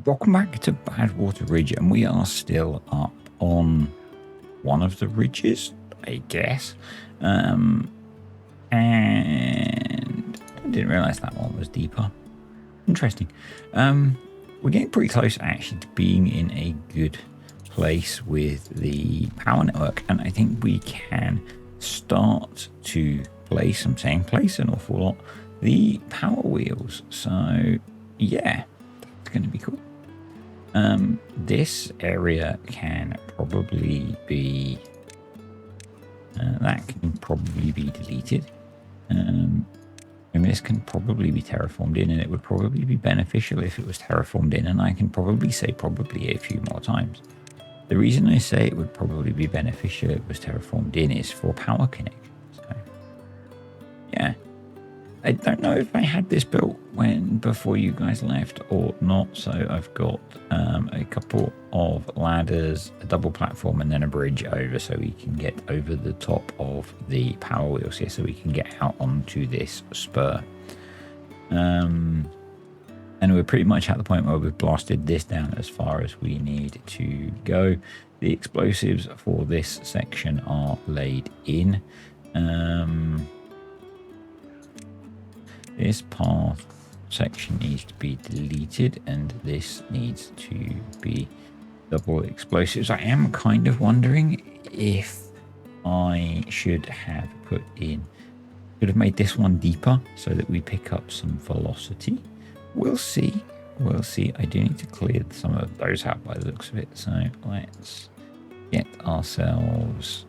Welcome back to Badwater Ridge, and we are still up on one of the ridges, I guess. And I didn't realize that one was deeper. Interesting. We're getting pretty close actually to being in a good place with the power network, and I think we can start to place, I'm saying place an awful lot, the power wheels. So yeah, it's going to be cool. This area can probably be that can probably be deleted, and this can probably be terraformed in, and it would probably be beneficial if it was terraformed in, and I can probably say probably a few more times. The reason I say it would probably be beneficial if it was terraformed in is for power connection. So yeah, I don't know if I had this built before you guys left or not. So I've got a couple of ladders, a double platform, and then a bridge over, so we can get over the top of the power wheels here, so we can get out onto this spur. And we're pretty much at the point where we've blasted this down as far as we need to go. The explosives for this section are laid in. This path section needs to be deleted, and this needs to be double explosives. I am kind of wondering if I should have made this one deeper so that we pick up some velocity. We'll see. We'll see. I do need to clear some of those out by the looks of it. So let's get ourselves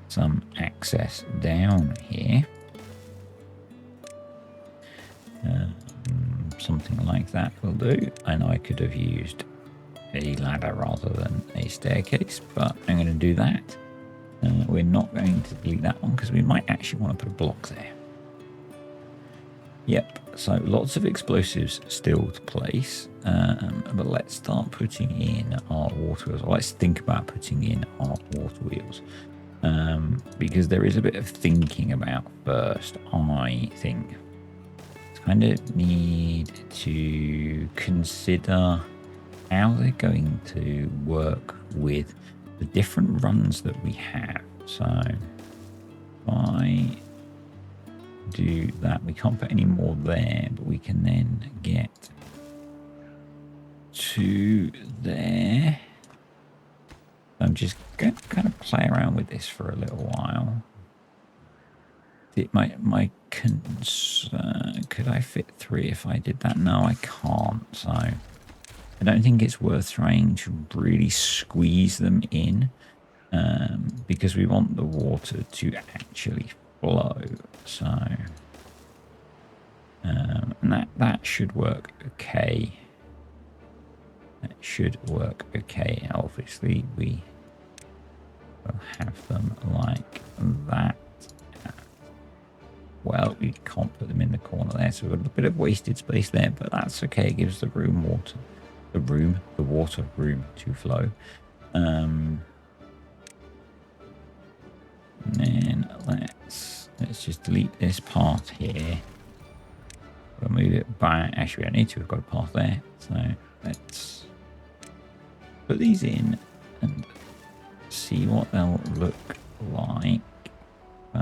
some access down here. Something like that will do. I know I could have used a ladder rather than a staircase, but I'm going to do that. We're not going to delete that one because we might actually want to put a block there. Yep, so lots of explosives still to place, but let's start putting in our water wheels. Let's think about putting in our water wheels, because there is a bit of thinking about first, I think. Kind of need to consider how they're going to work with the different runs that we have. So if I do that, we can't put any more there, but we can then get to there. I'm just going to kind of play around with this for a little while. My concern, could I fit 3 if I did that? No, I can't. So I don't think it's worth trying to really squeeze them in, because we want the water to actually flow. So and that should work okay. That should work okay. Obviously, we will have them like that. Well, we can't put them in the corner there, so we've got a bit of wasted space there, but that's okay. It gives the water room to flow. And then let's just delete this path here. We'll move it back. Actually, we don't need to. We've got a path there. So let's put these in and see what they'll look like. So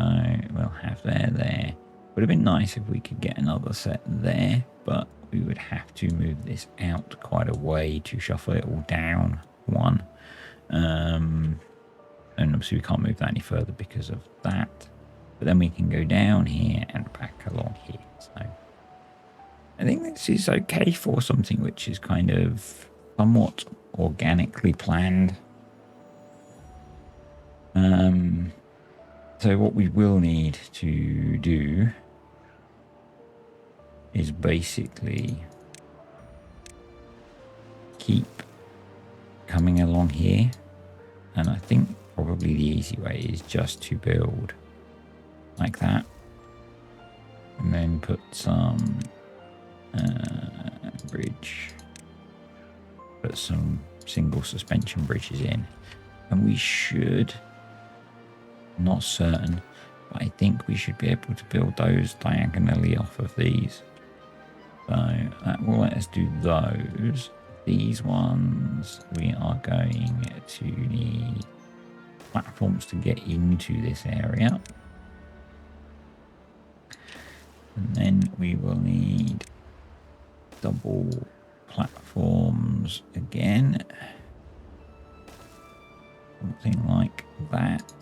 we'll have there. Would have been nice if we could get another set there, but we would have to move this out quite a way to shuffle it all down one. And obviously we can't move that any further because of that. But then we can go down here and back along here. So I think this is okay for something which is kind of somewhat organically planned. So what we will need to do is basically keep coming along here, and I think probably the easy way is just to build like that, and then put some put some single suspension bridges in, and we should, not certain, but I think we should be able to build those diagonally off of these. So that will let us do those. These ones, we are going to need platforms to get into this area. And then we will need double platforms again. Something like that.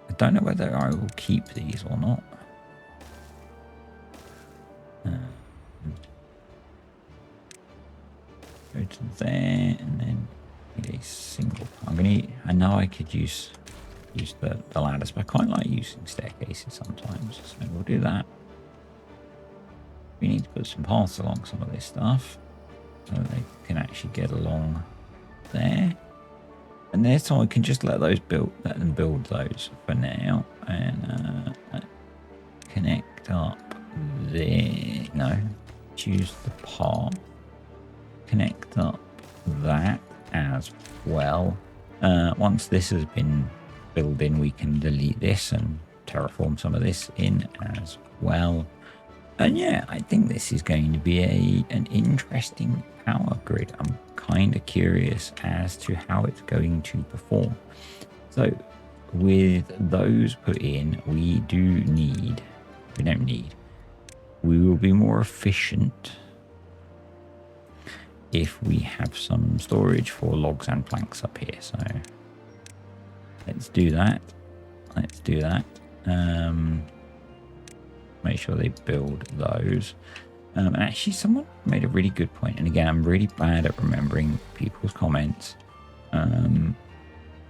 I don't know whether I will keep these or not. Go to there and then need a single. I know I could use the ladders, but I quite like using staircases sometimes. So we'll do that. We need to put some paths along some of this stuff so they can actually get along there. And this time we can just let them build those for now, and connect up there. No, choose the path. Connect up that as well. Once this has been filled in, we can delete this and terraform some of this in as well. And yeah, I think this is going to be an interesting power grid. I'm kind of curious as to how it's going to perform. So with those put in, we will be more efficient if we have some storage for logs and planks up here. So let's do that. Make sure they build those. And actually, someone made a really good point. And again, I'm really bad at remembering people's comments.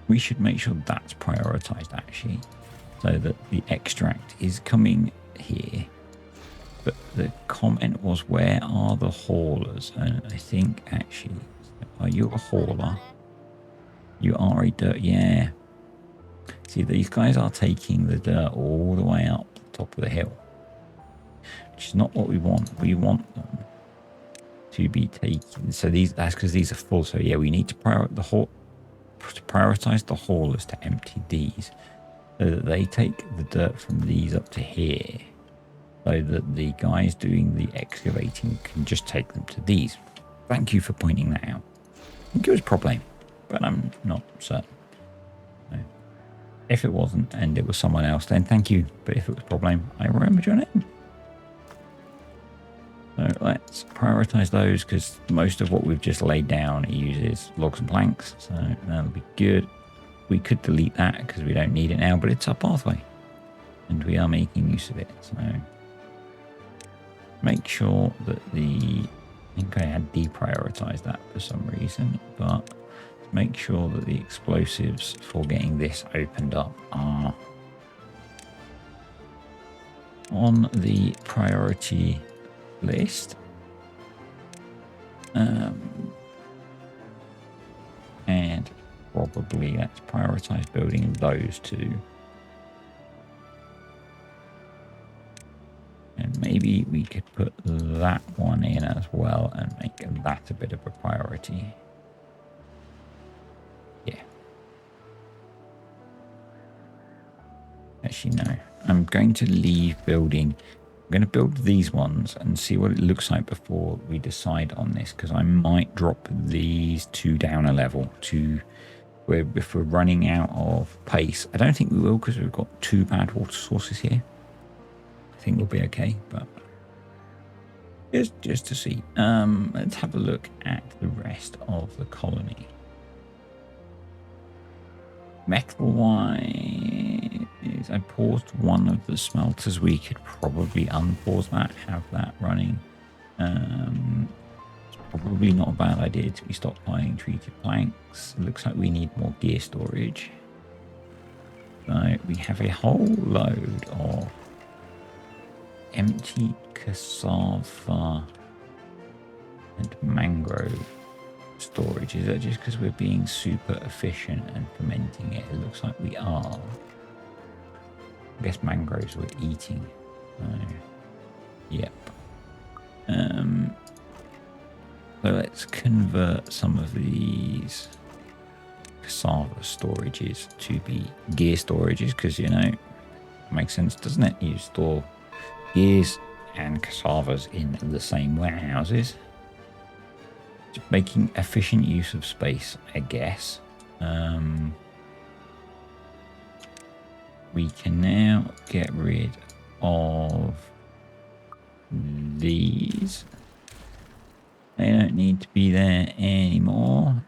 We should make sure that's prioritized, actually, so that the extract is coming here. But the comment was, where are the haulers? And I think, actually, are you a hauler? You are a dirt, yeah. See, these guys are taking the dirt all the way up the top of the hill, which is not what we want. We want them to be taken. So that's because these are full. So yeah, we need to prioritize the haulers to empty these, so that they take the dirt from these up to here, so that the guys doing the excavating can just take them to these. Thank you for pointing that out. I think it was probably, but I'm not certain. So if it wasn't and it was someone else, then thank you. But if it was problem, I remembered your name. So let's prioritize those, because most of what we've just laid down uses logs and planks. So that'll be good. We could delete that because we don't need it now, but it's our pathway and we are making use of it. So make sure that I think I had deprioritized that for some reason, but make sure that the explosives for getting this opened up are on the priority list. And probably let's prioritize building those two. And maybe we could put that one in as well and make that a bit of a priority. Yeah. Actually, no. I'm going to leave building. I'm going to build these ones and see what it looks like before we decide on this, because I might drop these two down a level to where, if we're running out of pace. I don't think we will, because we've got two bad water sources here. I think we'll be okay, but just to see. Let's have a look at the rest of the colony. Metal wise, I paused one of the smelters. We could probably unpause that, have that running. It's probably not a bad idea to be stockpiling treated planks. It looks like we need more gear storage. So we have a whole load of empty cassava and mangrove storage. Is that just because we're being super efficient and fermenting it? It looks like we are. I guess mangroves we're eating. Yep. So let's convert some of these cassava storages to be gear storages, because, you know, it makes sense, doesn't it? You store gears and cassavas in the same warehouses. Just making efficient use of space, I guess. We can now get rid of these. They don't need to be there anymore.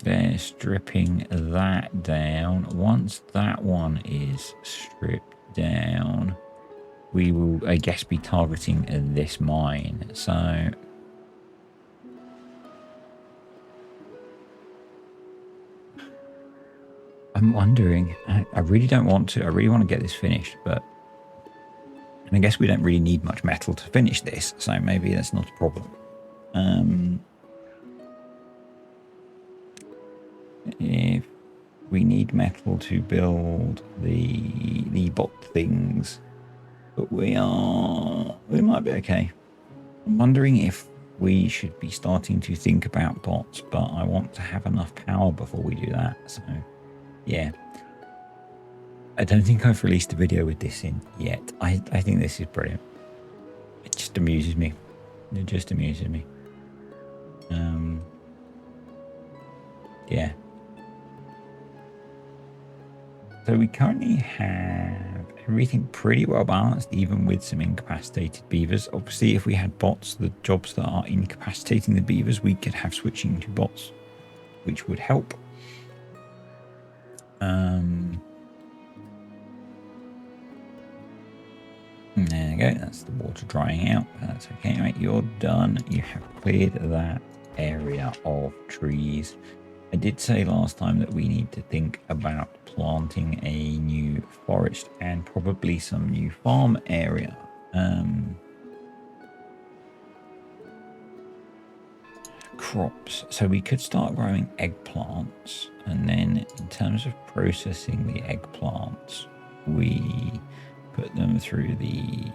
They're stripping that down. Once that one is stripped down, we will, I guess, be targeting this mine. So I'm wondering, I really don't want to, I really want to get this finished, but I guess we don't really need much metal to finish this, so maybe that's not a problem. If we need metal to build the bot things, but we might be okay. I'm wondering if we should be starting to think about bots, but I want to have enough power before we do that. So yeah, I don't think I've released a video with this in yet. I think this is brilliant. It just amuses me. It just amuses me. Yeah. So we currently have everything pretty well balanced, even with some incapacitated beavers. Obviously, if we had bots, the jobs that are incapacitating the beavers, we could have switching to bots, which would help. There we go. That's the water drying out. That's okay, right? You're done. You have cleared that area of trees. I did say last time that we need to think about planting a new forest and probably some new farm area. Crops. So we could start growing eggplants, and then in terms of processing the eggplants, we put them through the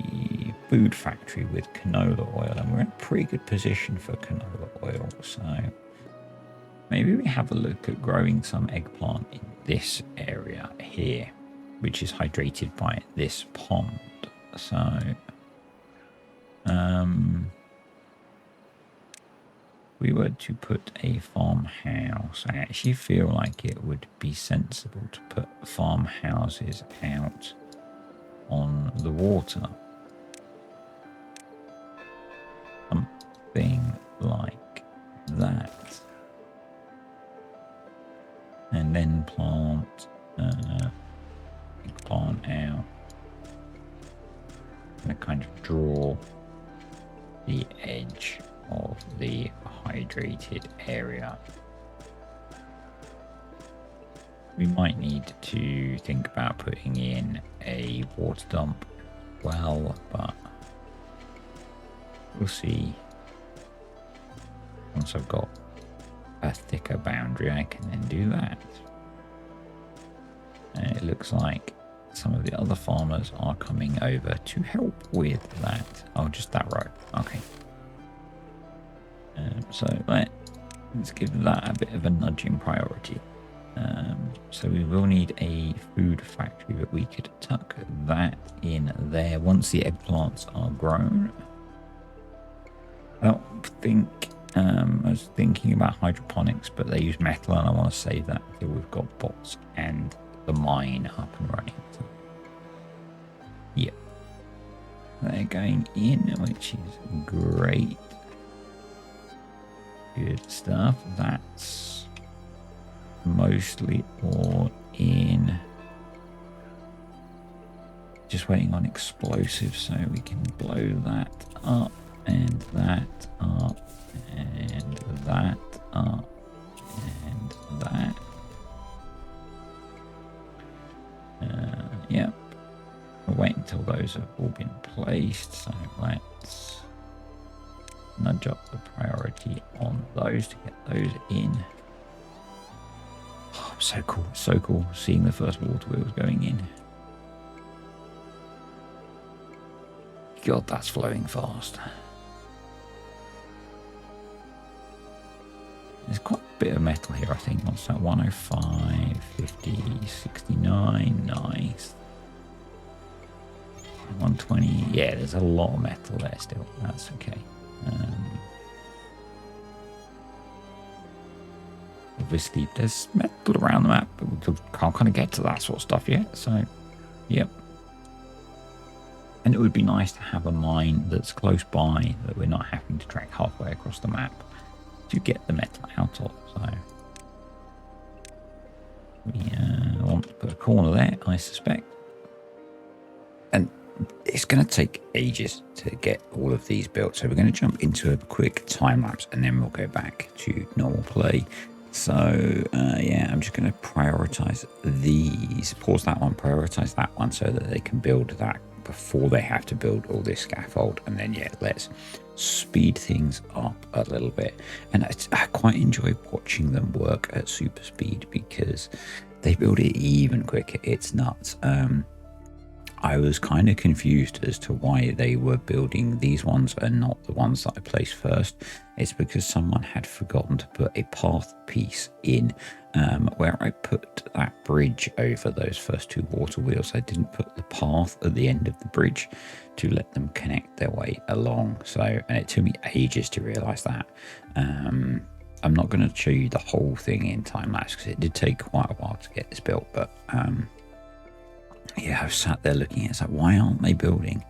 food factory with canola oil, and we're in a pretty good position for canola oil. So maybe we have a look at growing some eggplant in this area here, which is hydrated by this pond. So we were to put a farmhouse. I actually feel like it would be sensible to put farmhouses out on the water. Something like that. And then plant eggplant out. And kind of draw the edge of the hydrated area. We might need to think about putting in a water dump as well, but we'll see. Once I've got a thicker boundary, I can then do that. And it looks like some of the other farmers are coming over to help with that. Oh, just that row. Okay. So let's give that a bit of a nudging priority. So we will need a food factory, but we could tuck that in there once the eggplants are grown. I don't think I was thinking about hydroponics, but they use metal, and I want to save that until we've got bots and the mine up and running. So, yeah, they're going in, which is great. Good stuff. That's mostly all in. Just waiting on explosives so we can blow that up and that up and that up and that. Yep. We'll wait until those have all been placed. So let's nudge up the priority on those to get those in. Oh, so cool. So cool seeing the first water wheels going in. God, that's flowing fast. There's quite a bit of metal here, I think. What's that? 105, 50, 69. Nice. 120. Yeah, there's a lot of metal there still. That's okay. Obviously, there's metal around the map, but we can't kind of get to that sort of stuff yet. So, yep. And it would be nice to have a mine that's close by that we're not having to trek halfway across the map to get the metal out of. So, we want to put a corner there, I suspect. And it's going to take ages to get all of these built. So we're going to jump into a quick time lapse and then we'll go back to normal play. So yeah, I'm just going to prioritize these, pause that one, prioritize that one so that they can build that before they have to build all this scaffold. And then yeah, let's speed things up a little bit. And I quite enjoy watching them work at super speed because they build it even quicker. It's nuts. I was kind of confused as to why they were building these ones and not the ones that I placed first. It's because someone had forgotten to put a path piece in where I put that bridge over those first two water wheels. I didn't put the path at the end of the bridge to let them connect their way along. So, and it took me ages to realize that. I'm not going to show you the whole thing in time lapse because it did take quite a while to get this built, but yeah, I've sat there looking at it. It's like, why aren't they building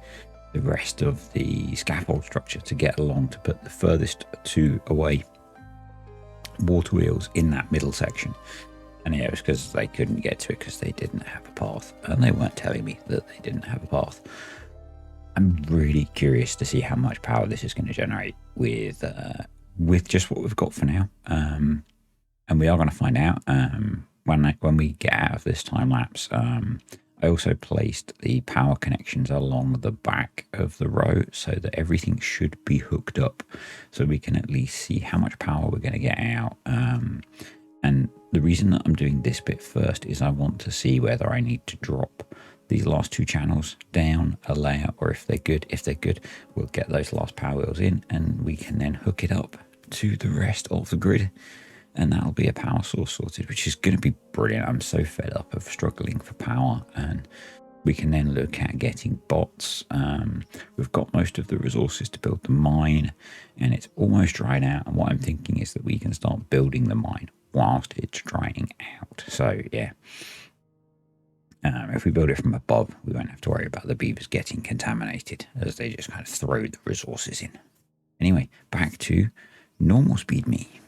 the rest of the scaffold structure to get along to put the furthest two away water wheels in that middle section? And yeah, it was because they couldn't get to it because they didn't have a path. And they weren't telling me that they didn't have a path. I'm really curious to see how much power this is going to generate with just what we've got for now. And we are going to find out when we get out of this time lapse. I also placed the power connections along the back of the row so that everything should be hooked up so we can at least see how much power we're going to get out. And the reason that I'm doing this bit first is I want to see whether I need to drop these last two channels down a layer, or if they're good. If they're good, we'll get those last power wheels in and we can then hook it up to the rest of the grid. And that'll be a power source sorted, which is going to be brilliant. I'm so fed up of struggling for power, and we can then look at getting bots. We've got most of the resources to build the mine, and it's almost dried out. And what I'm thinking is that we can start building the mine whilst it's drying out. So yeah, if we build it from above, we won't have to worry about the beavers getting contaminated as they just kind of throw the resources in. Anyway, back to normal speed me.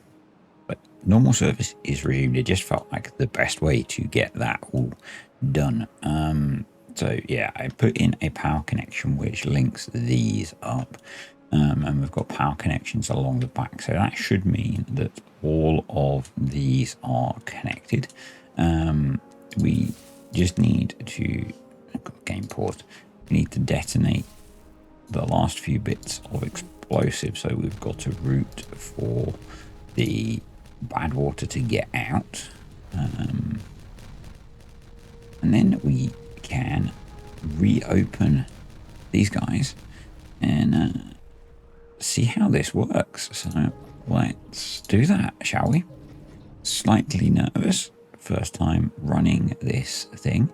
But normal service is resumed. It just felt like the best way to get that all done. So yeah, I put in a power connection which links these up. And we've got power connections along the back. So that should mean that all of these are connected. We just need to, I've got game paused. We need to detonate the last few bits of explosive. So we've got a route for the BADWATER to get out, and then we can reopen these guys and see how this works. So let's do that, shall we? Slightly nervous, first time running this thing.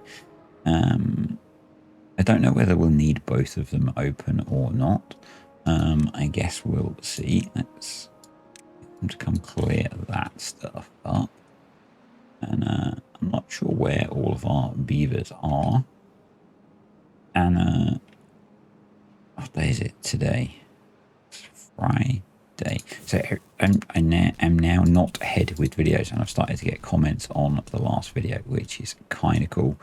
I don't know whether we'll need both of them open or not. I guess we'll see. Let's to come clear that stuff up, and I'm not sure where all of our beavers are. And what day is it today? It's Friday. So I am now not ahead with videos, and I've started to get comments on the last video, which is kind of cool.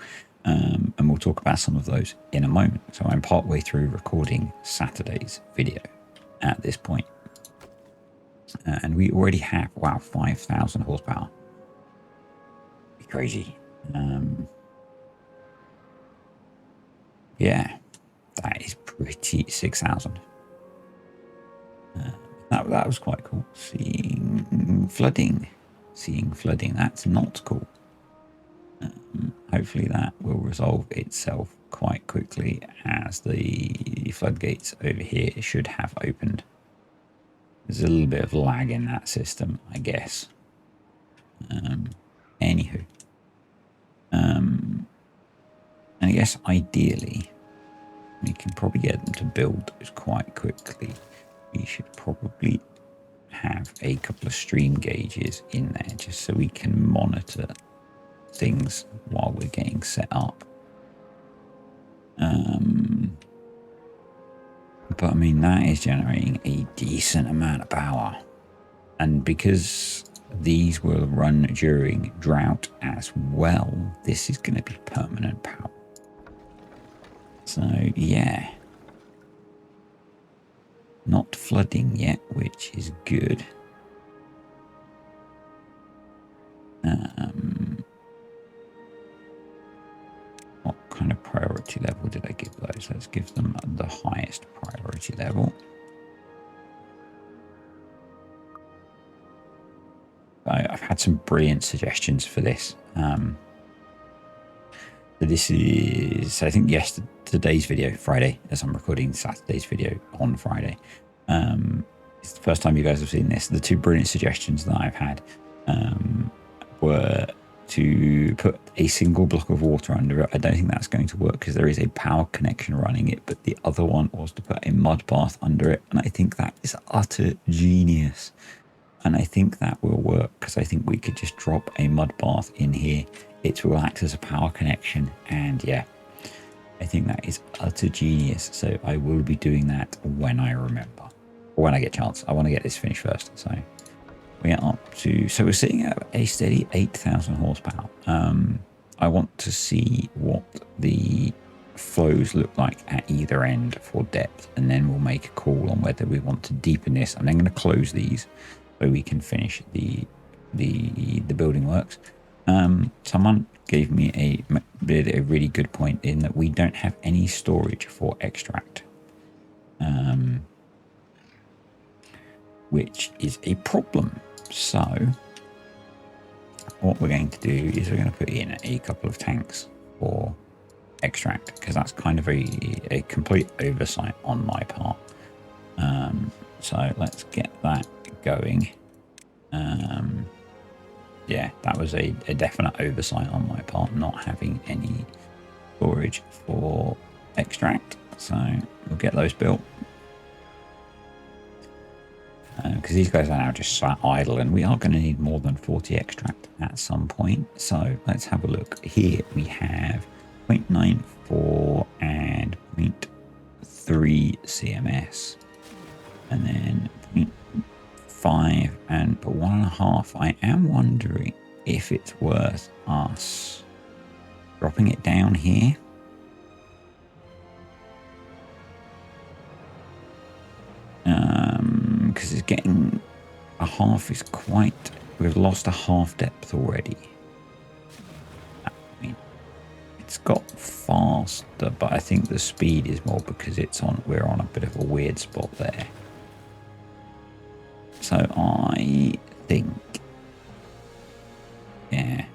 And we'll talk about some of those in a moment. So I'm partway through recording Saturday's video at this point. And we already have, wow, 5,000 horsepower. Be crazy. Yeah, that is pretty 6,000. That was quite cool. Seeing flooding, that's not cool. Hopefully that will resolve itself quite quickly, as the floodgates over here should have opened. There's a little bit of lag in that system, I guess. Anywho. And I guess ideally, We can probably get them to build those quite quickly. We should probably have a couple of stream gauges in there just so we can monitor things while we're getting set up. But I mean, that is generating a decent amount of power. And because these will run during drought as well, this is going to be permanent power. So yeah, not flooding yet, which is good. What kind of priority level did I give those? Let's give them the highest priority level. I've had some brilliant suggestions for this. This is, I think, today's video, Friday, as I'm recording Saturday's video on Friday. It's the first time you guys have seen this. The two brilliant suggestions that I've had were to put a single block of water under it. I don't think that's going to work because there is a power connection running it, but the other one was to put a mud bath under it, and I think that is utter genius. And I think that will work because I think we could just drop a mud bath in here. It will act as a power connection. And yeah, I think that is utter genius. So I will be doing that when I remember, or when I get a chance. I want to get this finished first. So we are up to, so we're sitting at a steady 8,000 horsepower. I want to see what the flows look like at either end for depth, and then we'll make a call on whether we want to deepen this. I'm then going to close these so we can finish the building works. Someone gave me a really good point in that we don't have any storage for extract, which is a problem. So what we're going to do is we're going to put in a couple of tanks for extract, because that's kind of a complete oversight on my part. So let's get that going. Yeah, that was a definite oversight on my part, not having any storage for extract. So we'll get those built. Because these guys are now just sat idle, and we are going to need more than 40 extract at some point. So let's have a look. Here we have 0.94 and 0.3 CMS, and then 0.5 and 1.5. I am wondering if it's worth us dropping it down here. Because it's getting a half is quite, we've lost a half depth already. I mean, it's got faster, but I think the speed is more because we're on a bit of a weird spot there. So I think, yeah,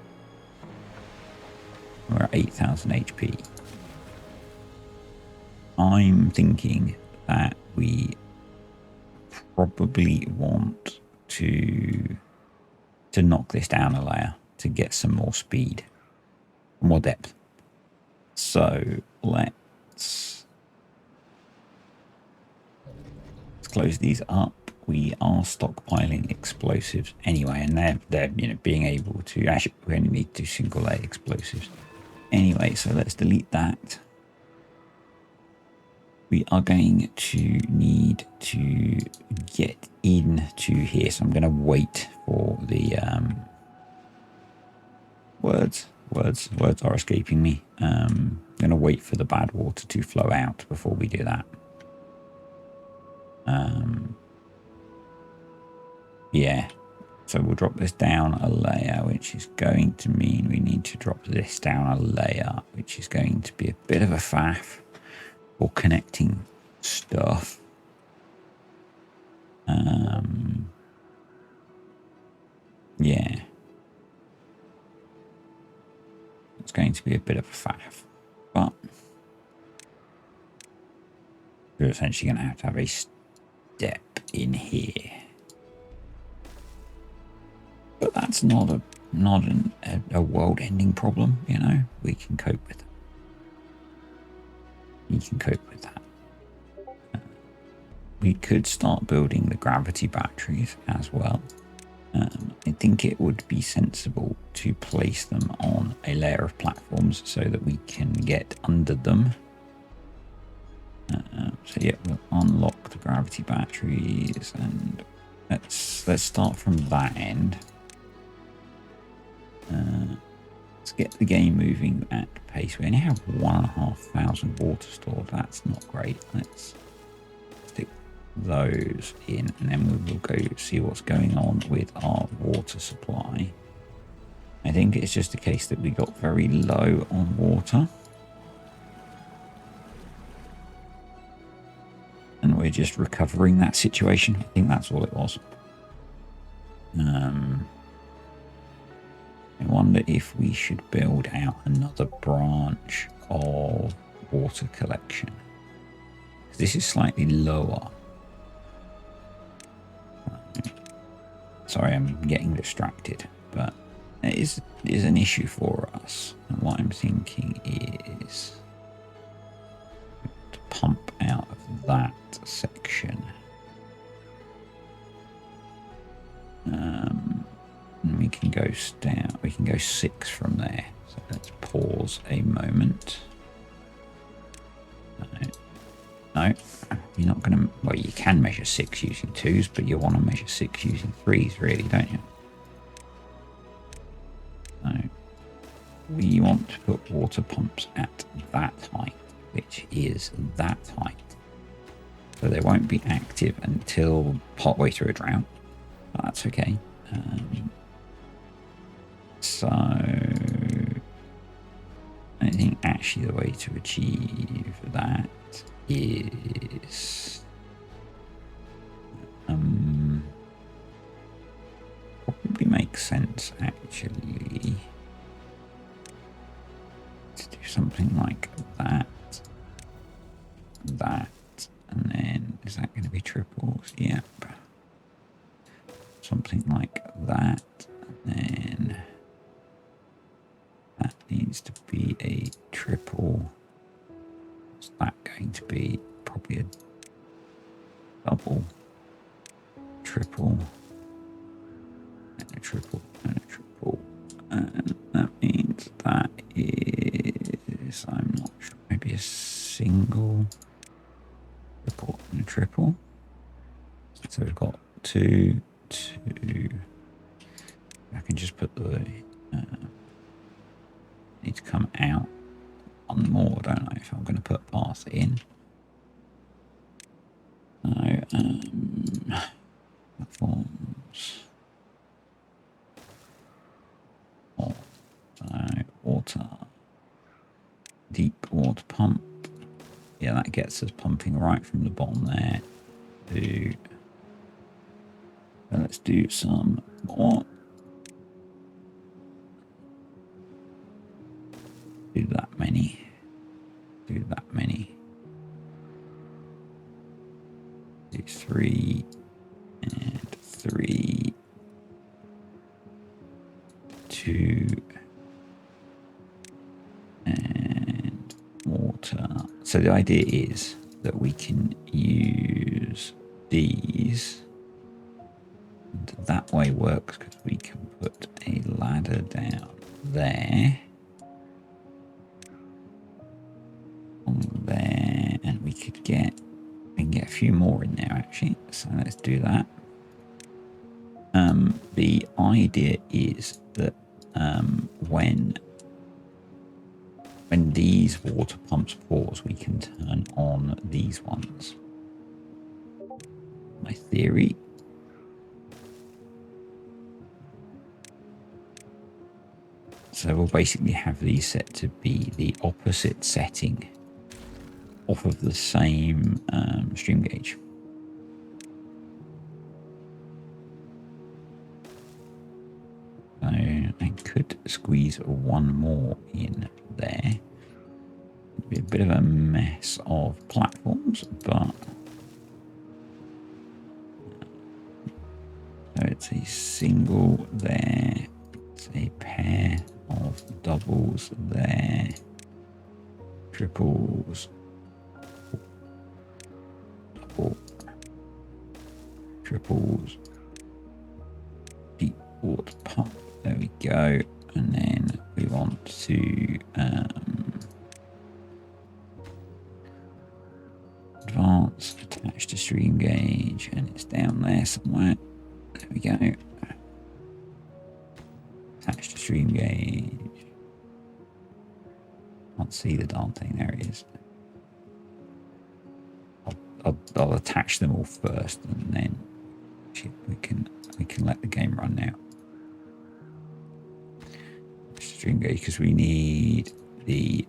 we're at 8,000 HP. I'm thinking that we probably want to knock this down a layer to get some more speed, more depth. So let's close these up. We are stockpiling explosives anyway, and they're being able to, actually we only need 2 single layer explosives anyway. So let's delete that. We are going to need to get into here. So I'm going to wait for the words are escaping me. I'm going to wait for the bad water to flow out before we do that. Yeah, so we'll drop this down a layer, which is going to mean we need to drop this down a layer, which is going to be a bit of a faff for connecting stuff. Yeah, it's going to be a bit of a faff, but we're essentially going to have a step in here. But that's not a world-ending problem, we can cope with it. You can cope with that. We could start building the gravity batteries as well. I think it would be sensible to place them on a layer of platforms so that we can get under them. So yeah, we'll unlock the gravity batteries, and let's start from that end. Let's get the game moving at pace. We only have 1,500 water stored. That's not great. Let's stick those in, and then we will go see what's going on with our water supply. I think it's just a case that we got very low on water, and we're just recovering that situation. I think that's all it was. I wonder if we should build out another branch of water collection. This is slightly lower. Sorry, I'm getting distracted, but it is an issue for us. And what I'm thinking is to pump out of that section. And we can go down. We can go 6 from there. So let's pause a moment. No, you're not going to. Well, you can measure 6 using 2s, but you want to measure 6 using 3s, really, don't you? No. We want to put water pumps at that height, which is that height. So they won't be active until partway through a drought. But that's okay. So I think actually the way to achieve that is probably makes sense actually to do something like that, and then is that going to be triples? Yep. Something like that, and then that needs to be a triple. What's that going to be? Probably a double, triple, and a triple, and a triple. And that means that is, I'm not sure, maybe a single, triple, and a triple. So we've got 2, 2. I can just put the need to come out one more, don't I, if I'm going to put path in. No, platforms. Oh, no, water. Deep water pump. Yeah, that gets us pumping right from the bottom there. Let's do some more. Do that many. Do that many. Do 3 and 3. 2 and water. So the idea is that we can use these. And that way works because we can put a ladder down there. There, and we can get a few more in there actually, so let's do that. The idea is that when these water pumps pause, we can turn on these ones. My theory. So we'll basically have these set to be the opposite setting off of the same stream gauge. So I could squeeze one more in there. It'd be a bit of a mess of platforms, but so it's a single there, it's a pair of doubles there, triples triples, deep water pump. There we go. And then we want to advance, attach to stream gauge, and it's down there somewhere. There we go. Attach to stream gauge. Can't see the darn thing. There it is. I'll attach them all first, and then we can let the game run now. Stream gauge, because we need the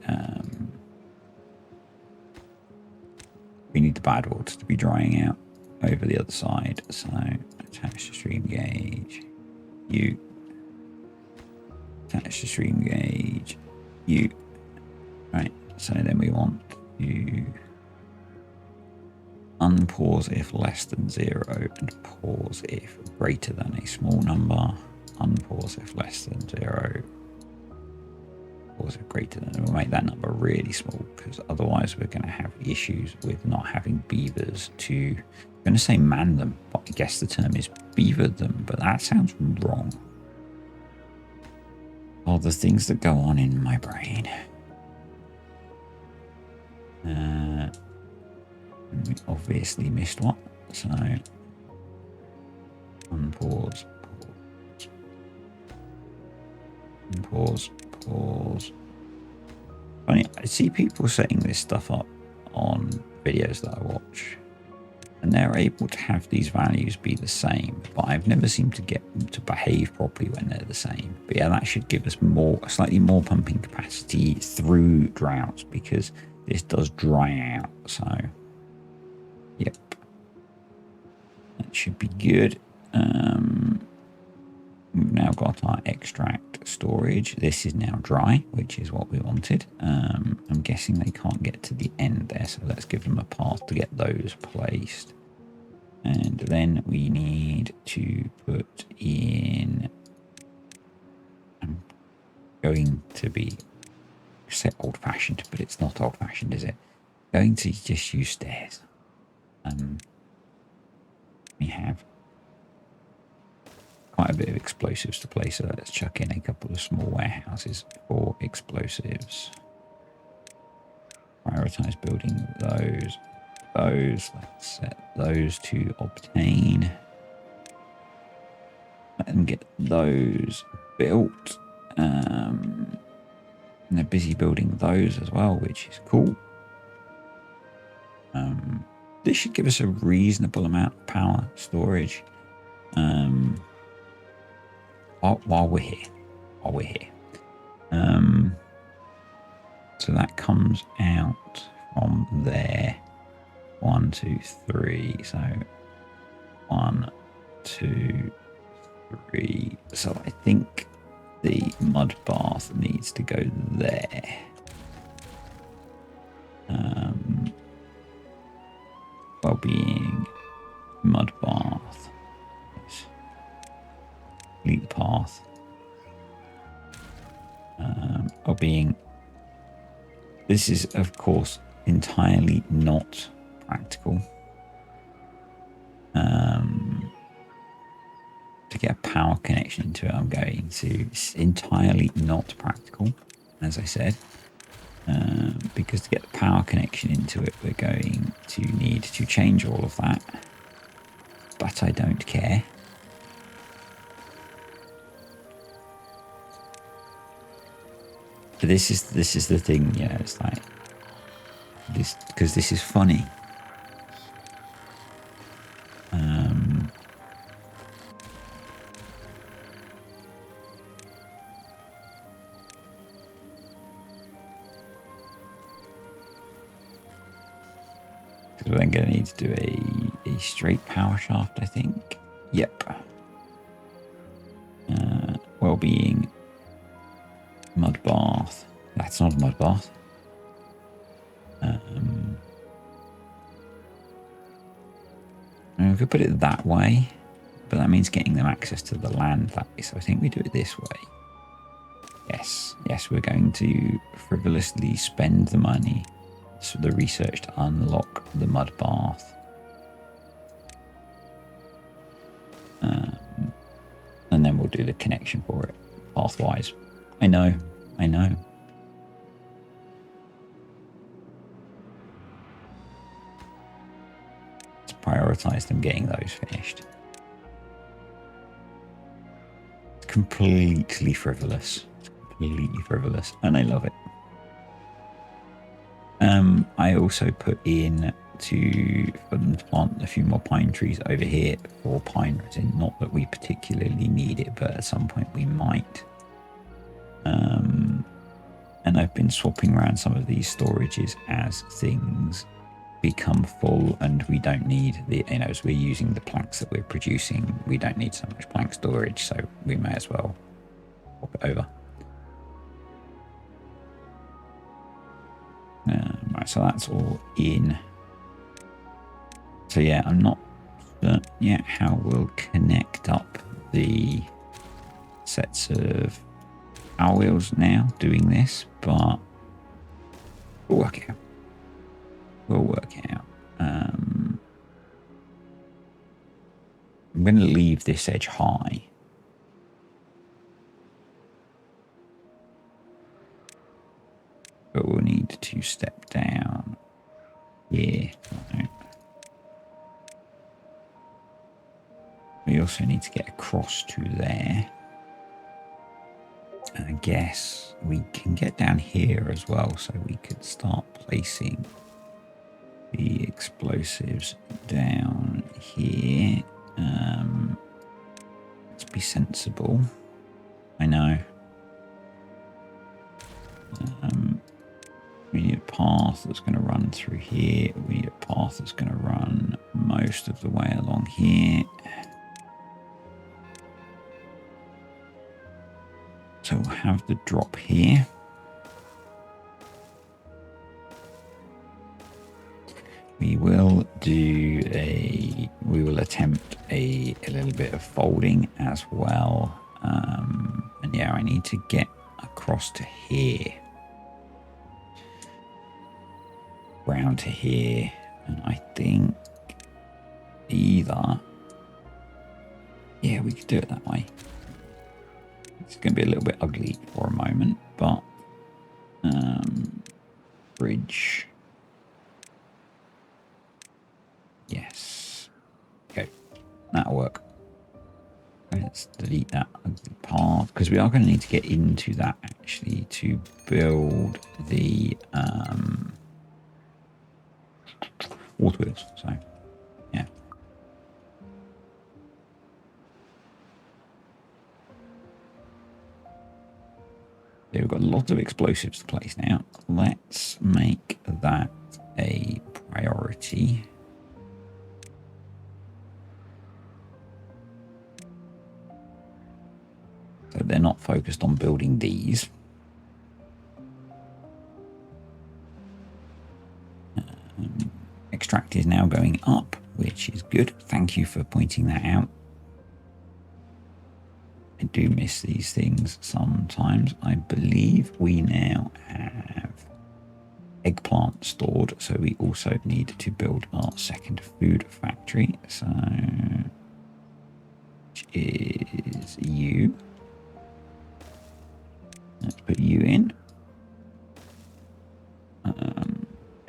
BADWATER to be drying out over the other side. So attach to stream gauge. You attach to stream gauge. You right. So then we want to unpause if less than 0 and pause if greater than a small number. Unpause if less than 0. Pause if greater than. We'll make that number really small, because otherwise we're going to have issues with not having beavers to. I'm going to say man them, but I guess the term is beaver them, but that sounds wrong. All the things that go on in my brain. We obviously missed one, so unpause, pause, pause. Funny, I see people setting this stuff up on videos that I watch, and they're able to have these values be the same, but I've never seemed to get them to behave properly when they're the same. But yeah, that should give us slightly more pumping capacity through droughts, because this does dry out. So yep, that should be good. We've now got our extract storage. This is now dry, which is what we wanted. I'm guessing they can't get to the end there, so let's give them a path to get those placed. And then we need to put in, I'm going to be set old-fashioned, but it's not old-fashioned, is it? Going to just use stairs. We have quite a bit of explosives to place, so let's chuck in a couple of small warehouses for explosives. Prioritize building those. Let's set those to obtain. Let them get those built. And they're busy building those as well, which is cool. This should give us a reasonable amount of power storage while we're here. So that comes out from there. 1, 2, 3. So 1, 2, 3. So I think the mud bath needs to go there. Well-being, mud bath. Delete the path. Well-being. This is, of course, entirely not practical. To get a power connection into it, I'm going to. It's entirely not practical, as I said. Because to get the power connection into it, we're going to need to change all of that. But I don't care. But this is the thing, you know, it's like this, because this is funny. Because we're then going to need to do a straight power shaft, I think. Yep. Well-being. Mud bath. That's not a mud bath. We could put it that way, but that means getting them access to the land that way. So I think we do it this way. Yes, we're going to frivolously spend the money, so the research to unlock the mud bath. we'll do the connection for it pathwise. I know. Let's prioritize them getting those finished. It's completely frivolous. And I love it. I also put in for them to plant a few more pine trees over here for pine resin. Not that we particularly need it, but at some point we might. And I've been swapping around some of these storages as things become full and we don't need as we're using the planks that we're producing, we don't need so much plank storage, so we may as well swap it over. Right, so that's all in. So yeah, I'm not certain yet how we'll connect up the sets of power wheels now doing this, but we'll work it out. I'm going to leave this edge high. But we'll need to step down here. We also need to get across to there. And I guess we can get down here as well, so we could start placing the explosives down here. Let's be sensible. I know. We need a path that's going to run through here. We need a path that's going to run most of the way along here. So we'll have the drop here. We will attempt a little bit of folding as well. And yeah, I need to get across to here. Round to here. And I think either, yeah, we could do it that way. It's going to be a little bit ugly for a moment, but bridge. Yes. Okay, that'll work. Let's delete that ugly part because we are going to need to get into that actually to build the water wheels. So, yeah. So we've got a lot of explosives to place now. Let's make that a priority. So they're not focused on building these. Extract is now going up, which is good. Thank you for pointing that out. I do miss these things sometimes. I believe we now have eggplant stored, so we also need to build our second food factory. So, which is you. Let's put you in.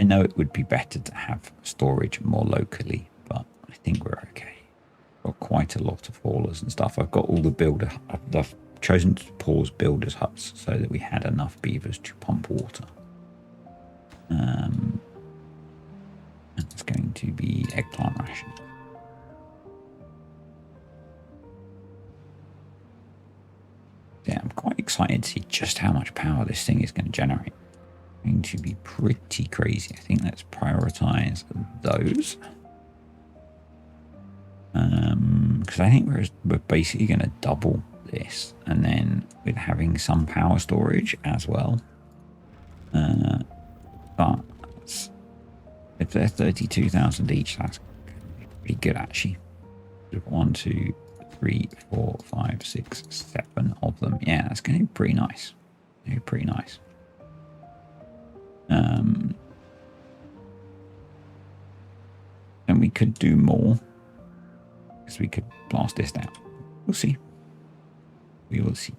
I know it would be better to have storage more locally, but I think we're okay. Got quite a lot of haulers and stuff. I've got all the I've chosen to pause builders huts so that we had enough beavers to pump water. And it's going to be eggplant ration. Yeah, I'm quite excited to see just how much power this thing is going to generate. Going to be pretty crazy. I think let's prioritize those. Because I think we're basically going to double this, and then with having some power storage as well. But if they're 32,000 each, that's pretty good actually. 1, 2, 3, 4, 5, 6, 7 of them. Yeah, that's going to be pretty nice. Pretty nice. And we could do more because we could blast this down. We'll see. We will see.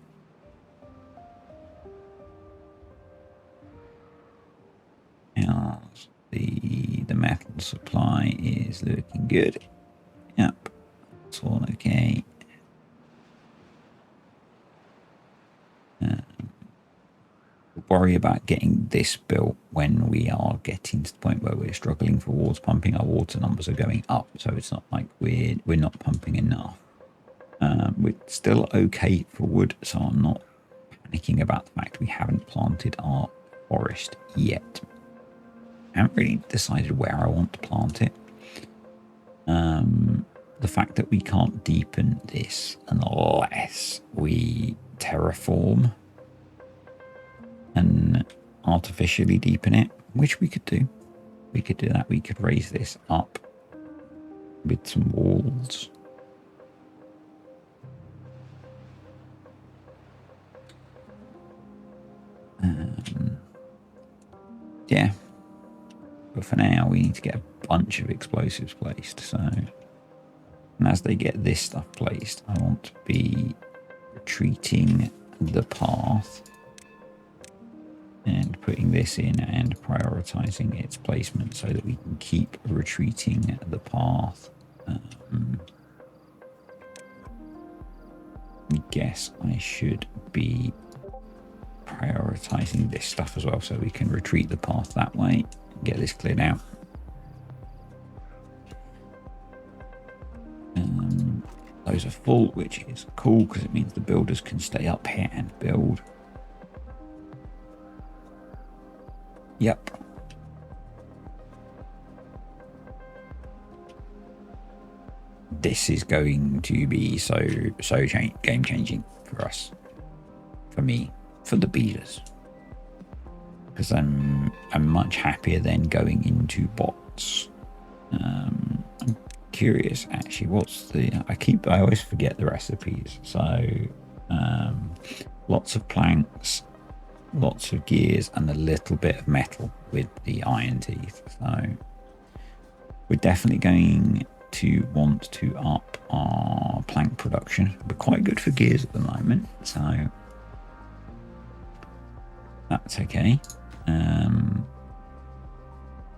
How's the metal supply is looking good. Yep, it's all okay. Worry about getting this built when we are getting to the point where we're struggling for water pumping. Our water numbers are going up, so it's not like we're not pumping enough. We're still okay for wood, so I'm not panicking about the fact we haven't planted our forest yet. I haven't really decided where I want to plant it. The fact that we can't deepen this unless we terraform and artificially deepen it, which we could do. We could do that. We could raise this up with some walls. Yeah. But for now, we need to get a bunch of explosives placed. So, and as they get this stuff placed, I want to be retreating the path and putting this in and prioritizing its placement so that we can keep retreating the path. I guess I should be prioritizing this stuff as well so we can retreat the path that way and get this cleared out. Those are full, which is cool because it means the builders can stay up here and build. Yep. This is going to be so game changing for us, for me, for the beaters, because I'm much happier than going into bots. I'm curious actually, what's the I always forget the recipes. So lots of planks, lots of gears, and a little bit of metal with the iron teeth. So we're definitely going to want to up our plank production. We're quite good for gears at the moment, so that's okay.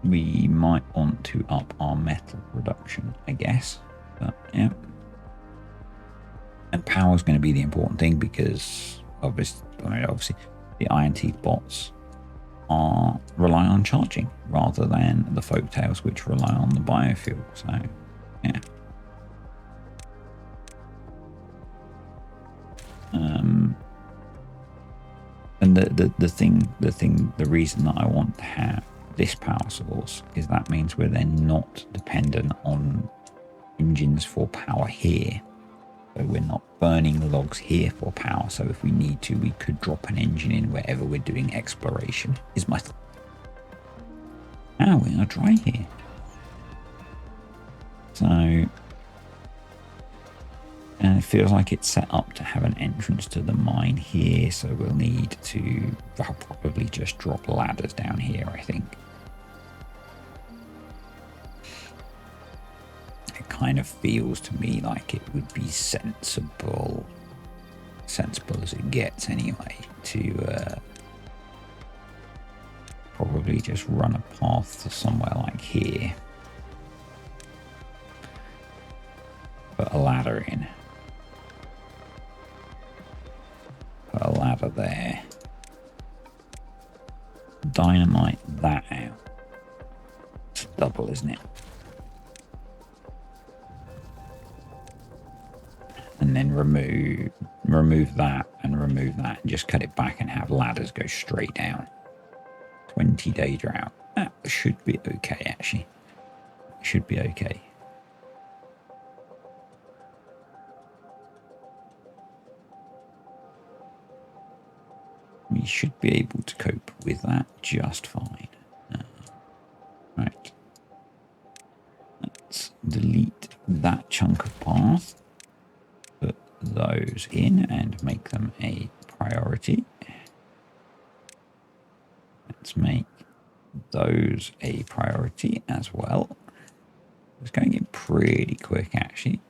We might want to up our metal production, I guess, but yeah. And power is going to be the important thing because obviously the iron teeth bots rely on charging rather than the folktales, which rely on the biofuel. So yeah. And the reason that I want to have this power source is that means we're then not dependent on engines for power here. So we're not burning logs here for power. So if we need to, we could drop an engine in wherever we're doing exploration, is my thought. Now we are dry here. So, and it feels like it's set up to have an entrance to the mine here. So we'll need to, I'll probably just drop ladders down here, I think. It kind of feels to me like it would be sensible as it gets anyway, to probably just run a path to somewhere like here. Put a ladder in. Put a ladder there. Dynamite that out. It's double, isn't it? And then remove that and remove that and just cut it back and have ladders go straight down. 20-day drought. That should be okay, actually. Should be okay. We should be able to cope with that just fine. Right. Let's delete that chunk of path. Put those in and make them a priority. Let's make those a priority as well. It's going in pretty quick, actually.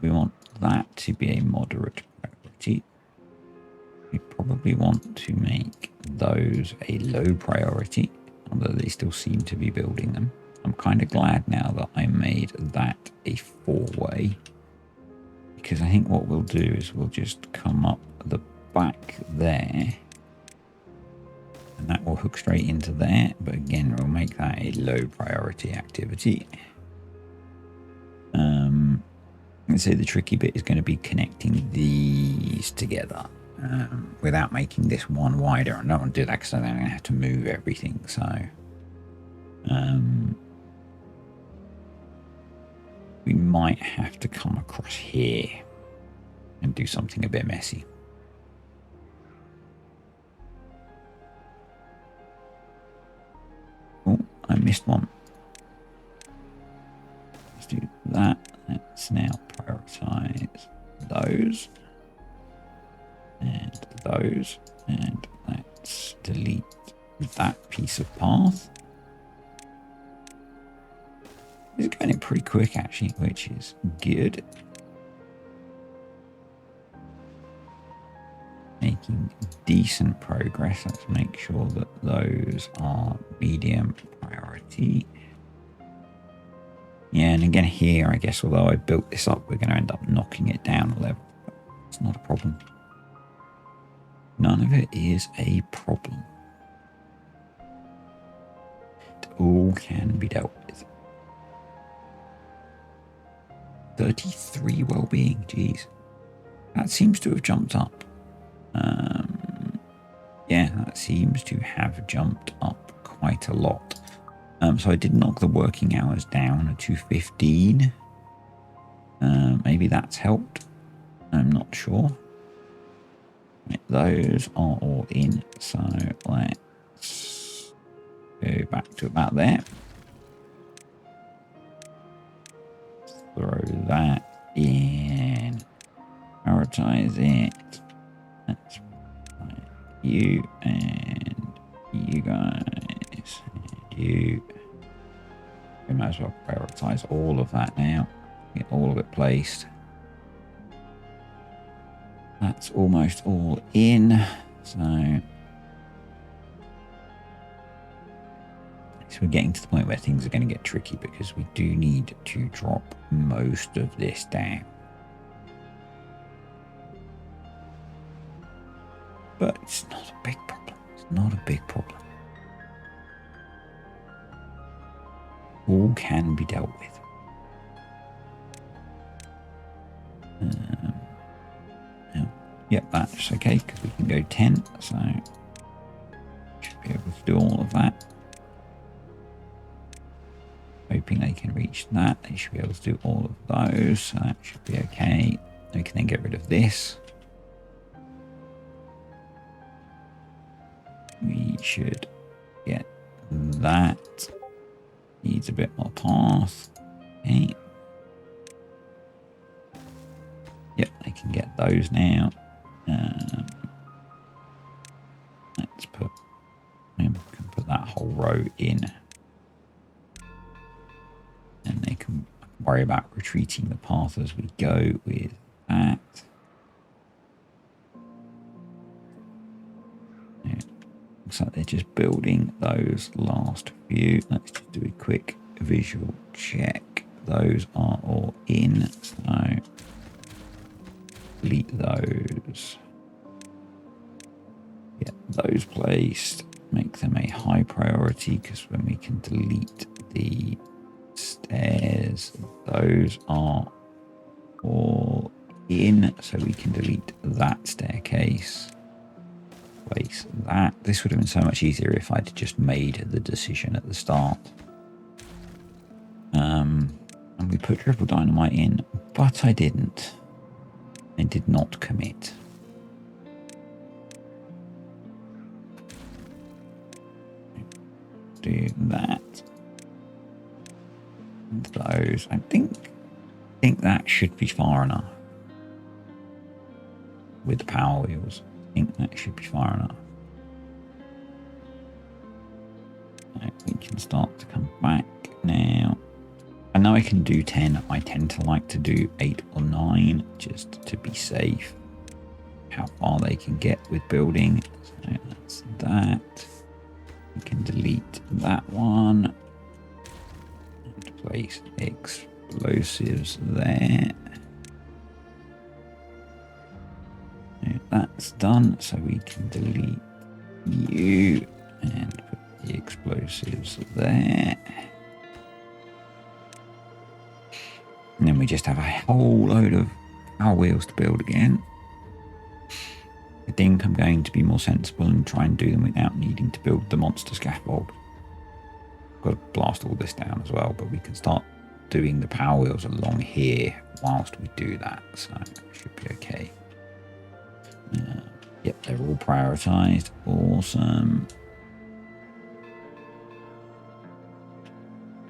We want that to be a moderate priority. We probably want to make those a low priority, although they still seem to be building them. I'm kind of glad now that I made that a 4-way, because I think what we'll do is we'll just come up the back there, and that will hook straight into there. But again, we'll make that a low priority activity. Let's say the tricky bit is going to be connecting these together without making this one wider. I don't want to do that because then I'm going to have to move everything. So we might have to come across here and do something a bit messy. Oh, I missed one. Let's do that. Let's now prioritize those and those, and let's delete that piece of path. It's going in pretty quick actually, which is good. Making decent progress. Let's make sure that those are medium priority. Yeah, and again here, I guess, although I built this up, we're going to end up knocking it down a level. But it's not a problem. None of it is a problem. It all can be dealt with. 33 well-being, geez. That seems to have jumped up. Yeah, that seems to have jumped up quite a lot. So I did knock the working hours down to 15. Maybe that's helped. I'm not sure. Right, those are all in. So let's go back to about there. Throw that in. Prioritize it. Let's you and you guys and you. We might as well prioritize all of that now. Get all of it placed. That's almost all in. So we're getting to the point where things are going to get tricky because we do need to drop most of this down. But it's not a big problem. It's not a big problem. All can be dealt with. Yep, that's okay because we can go 10. So should be able to do all of that. Hoping they can reach that. They should be able to do all of those. So that should be okay. We can then get rid of this. We should get that. Needs a bit more path. Okay. Yep, they can get those now. Let's put. We can put that whole row in, and they can worry about retreating the path as we go with that. Looks like they're just building those last few. Let's just do a quick visual check. Those are all in, so delete those. Get those placed. Make them a high priority because when we can delete the stairs, those are all in, so we can delete that staircase. Place that. This would have been so much easier if I'd just made the decision at the start. And we put triple dynamite in, but I didn't. I did not commit. Do that. And those. I think that should be far enough. With the power wheels. I think that should be far enough. Right, we can start to come back now. And though I can do 10, I tend to like to do 8 or 9 just to be safe. How far they can get with building. So that's that. We can delete that one. And place explosives there. That's done, so we can delete you and put the explosives there. And then we just have a whole load of power wheels to build again. I think I'm going to be more sensible and try and do them without needing to build the monster scaffold. Got to blast all this down as well, but we can start doing the power wheels along here whilst we do that, so it should be okay. Yep, they're all prioritized. Awesome.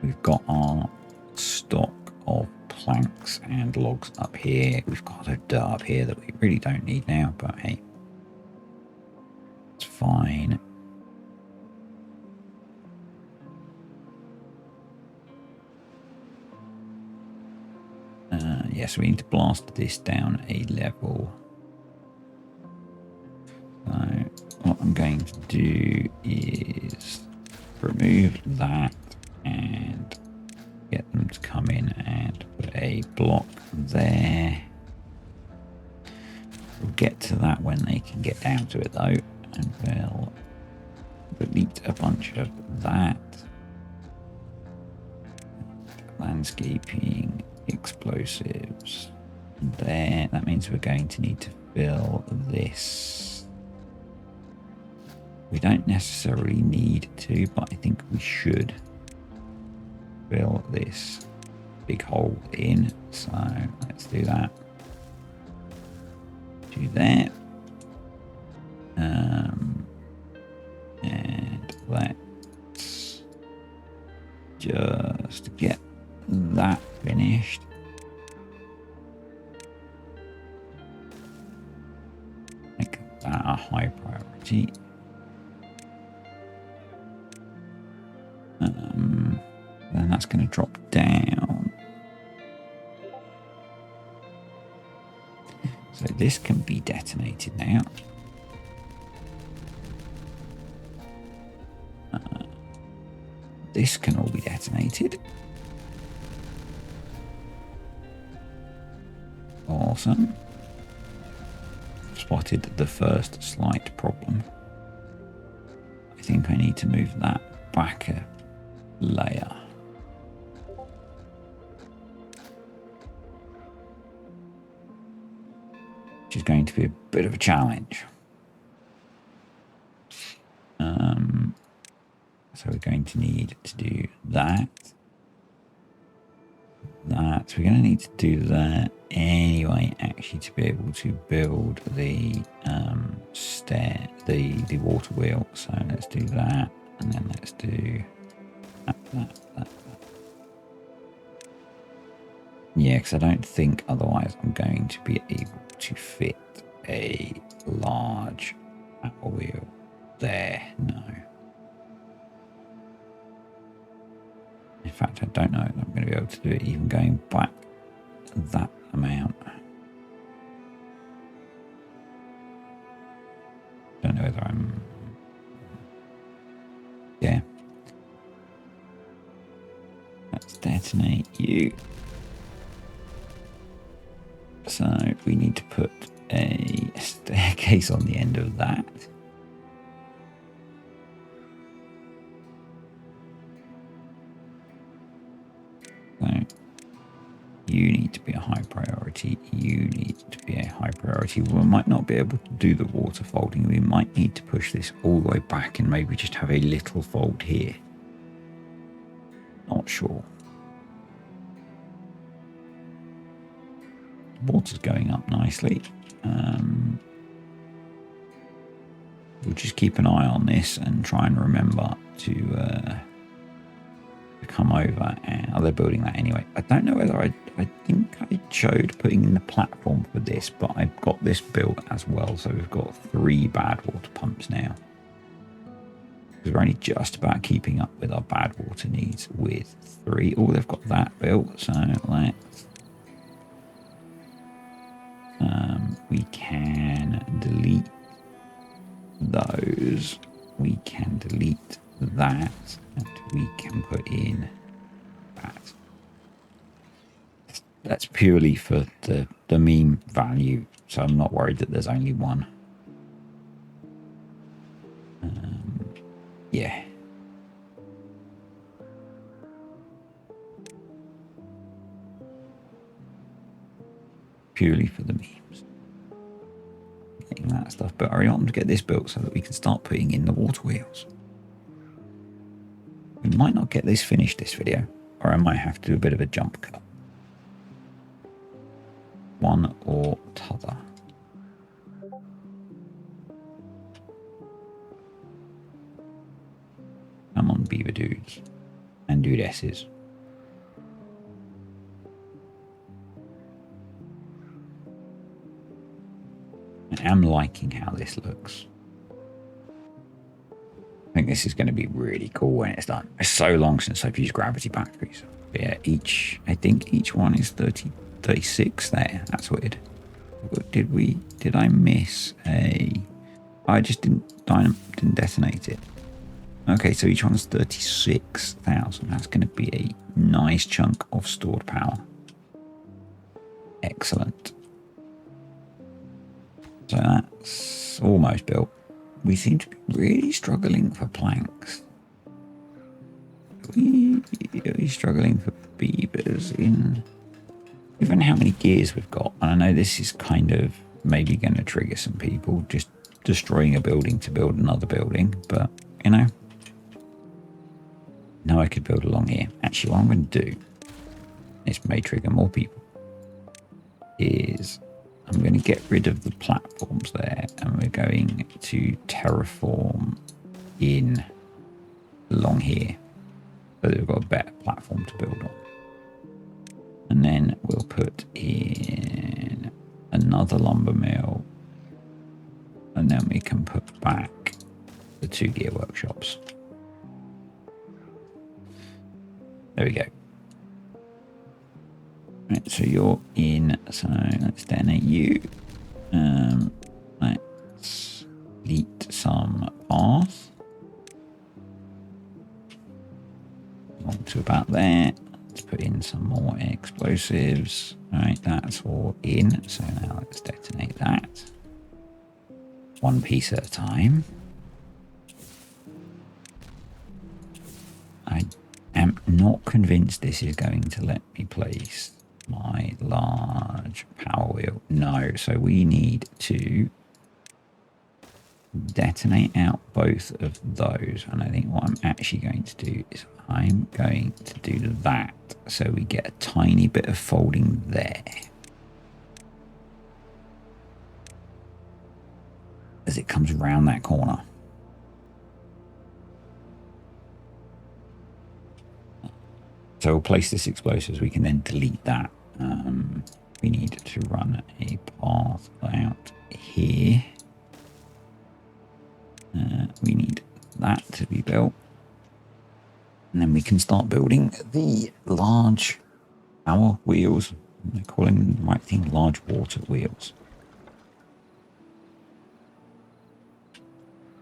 We've got our stock of planks and logs up here. We've got a dirt up here that we really don't need now, but hey, it's fine. Yes, we need to blast this down a level. So what I'm going to do is remove that and get them to come in and put a block there. We'll get to that when they can get down to it though, and we'll delete a bunch of that. Landscaping, explosives there. That means we're going to need to fill this. We don't necessarily need to, but I think we should fill this big hole in. So let's do that. Do that. And let's just get that finished. Make that a high priority. Then that's going to drop down. So this can be detonated now. This can all be detonated. Awesome. Spotted the first slight problem. I think I need to move that back a layer. Which is going to be a bit of a challenge. So we're going to need to do that. We're going to need to do that anyway, actually, to be able to build the the water wheel. So let's do that, and then let's do that. Yeah, because I don't think otherwise I'm going to be able to fit a large power wheel there. No. In fact, I don't know if I'm going to be able to do it even going back that amount. Don't know whether I'm... Yeah. Let's detonate you. So we need to put a staircase on the end of that. So you need to be a high priority. You need to be a high priority. We might not be able to do the water folding. We might need to push this all the way back and maybe just have a little fold here. Not sure. Water's going up nicely. We'll just keep an eye on this and try and remember to come over. And they're building that anyway. I don't know whether I think I showed putting in the platform for this, but I've got this built as well. So we've got 3 bad water pumps now. Because we're only just about keeping up with our bad water needs with 3. Oh, they've got that built. So let's... we can delete those. We can delete that. And we can put in that. That's purely for the meme value. So I'm not worried that there's only one. Yeah. Purely for the memes. Getting that stuff. But I want to get this built so that we can start putting in the water wheels. We might not get this finished this video, or I might have to do a bit of a jump cut. One or t'other. Come on, beaver dudes and dudesses. I am liking how this looks. I think this is going to be really cool when it's done. It's so long since I've used gravity batteries. But yeah, I think each one is 36 there. That's weird. Did I miss a... I just didn't detonate it. Okay, so each one's 36,000. That's going to be a nice chunk of stored power. Excellent. So that's almost built. We seem to be really struggling for planks. We're struggling for beavers in... Given how many gears we've got, and I know this is kind of maybe going to trigger some people, just destroying a building to build another building, but, you know... Now I could build along here. Actually, what I'm going to do, this may trigger more people, is I'm going to get rid of the platforms there, and we're going to terraform in along here, so that we've got a better platform to build on. And then we'll put in another lumber mill, and then we can put back the 2 gear workshops. There we go. Right, so you're in, so let's detonate you. Let's delete some path. On to about there. Let's put in some more explosives. All right, that's all in. So now let's detonate that. One piece at a time. I am not convinced this is going to let me place my large power wheel. No, so we need to detonate out both of those. And I think what I'm actually going to do is I'm going to do that so we get a tiny bit of folding there. As it comes around that corner. So we'll place this explosives. We can then delete that. We need to run a path out here. We need that to be built. And then we can start building the large power wheels. They're calling them the right thing, large water wheels.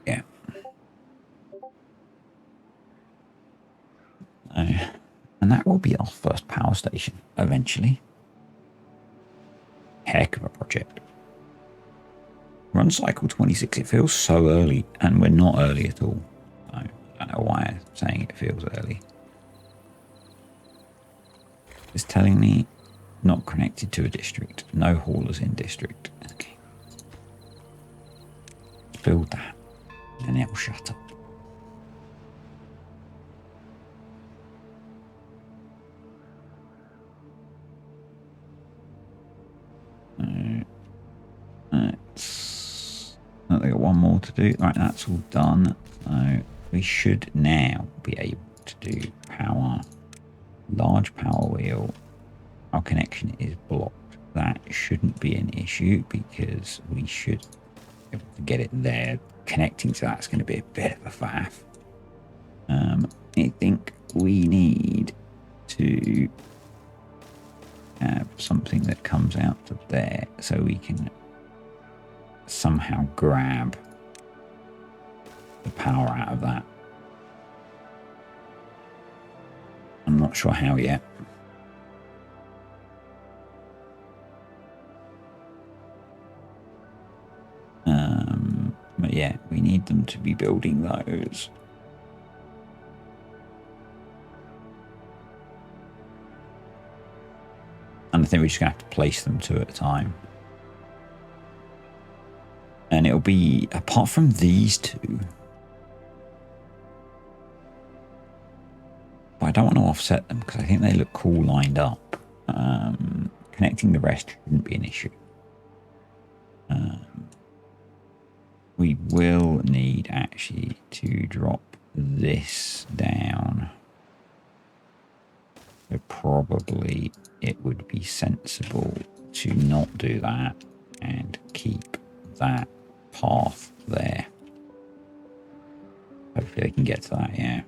Yeah. And that will be our first power station eventually. Heck of a project. We're on cycle 26. It feels so early, and we're not early at all. I don't know why I'm saying it feels early. It's telling me not connected to a district. No haulers in district. Okay. Build that. And it will shut up. They got one more to do. Right, that's all done. So we should now be able to do power, large power wheel. Our connection is blocked. That shouldn't be an issue because we should be able to get it there. Connecting to that's going to be a bit of a faff. I think we need to have something that comes out to there so we can somehow grab the power out of that. I'm not sure how yet. But yeah, we need them to be building those. And I think we're just going to have to place them two at a time. And it'll be, apart from these two, but I don't want to offset them because I think they look cool lined up. Connecting the rest shouldn't be an issue. We will need actually to drop this down. So probably it would be sensible to not do that and keep that path there. Hopefully I can get to that, yeah.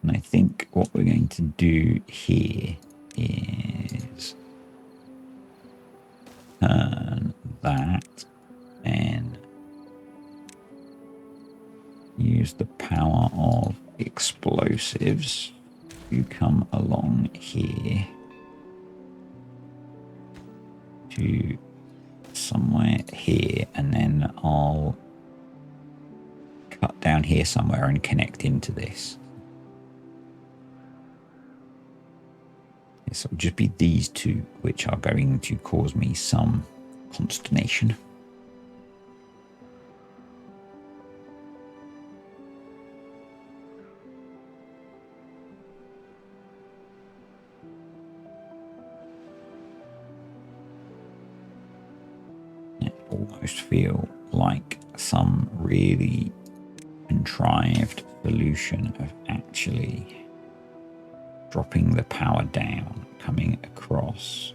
And I think what we're going to do here is turn that and use the power of explosives to come along here to somewhere here, and then I'll cut down here somewhere and connect into this. So it'll just be these two which are going to cause me some consternation. I almost feel like some really contrived solution of actually dropping the power down, coming across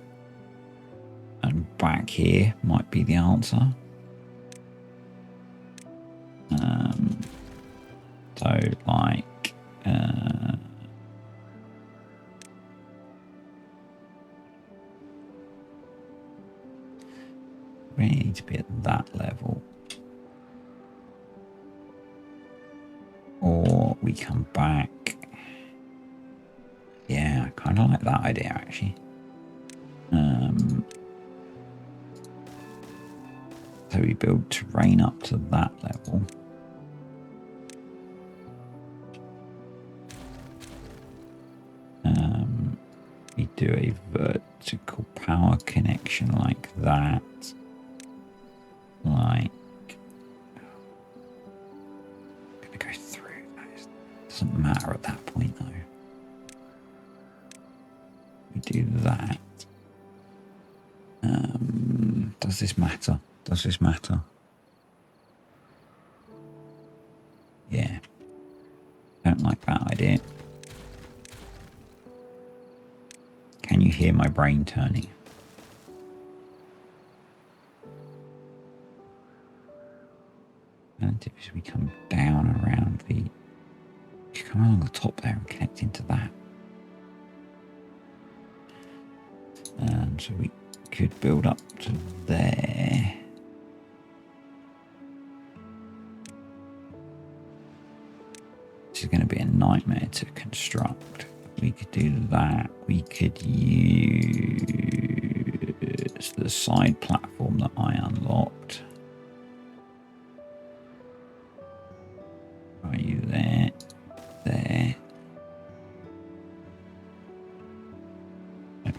and back here might be the answer. So like we need to be at that level, or we come back. Yeah, I kind of like that idea actually. So we build terrain up to that level. We do a vertical power connection like that. Like, I'm gonna go through those. Doesn't matter at that point though. We do that. Does this matter? Does this matter? Yeah. Don't like that idea. Can you hear my brain turning? And if we come down around the... Come along the top there and connect into that. So we could build up to there. This is going to be a nightmare to construct. We could do that. We could use the side platform that I unlocked. Are you there? There.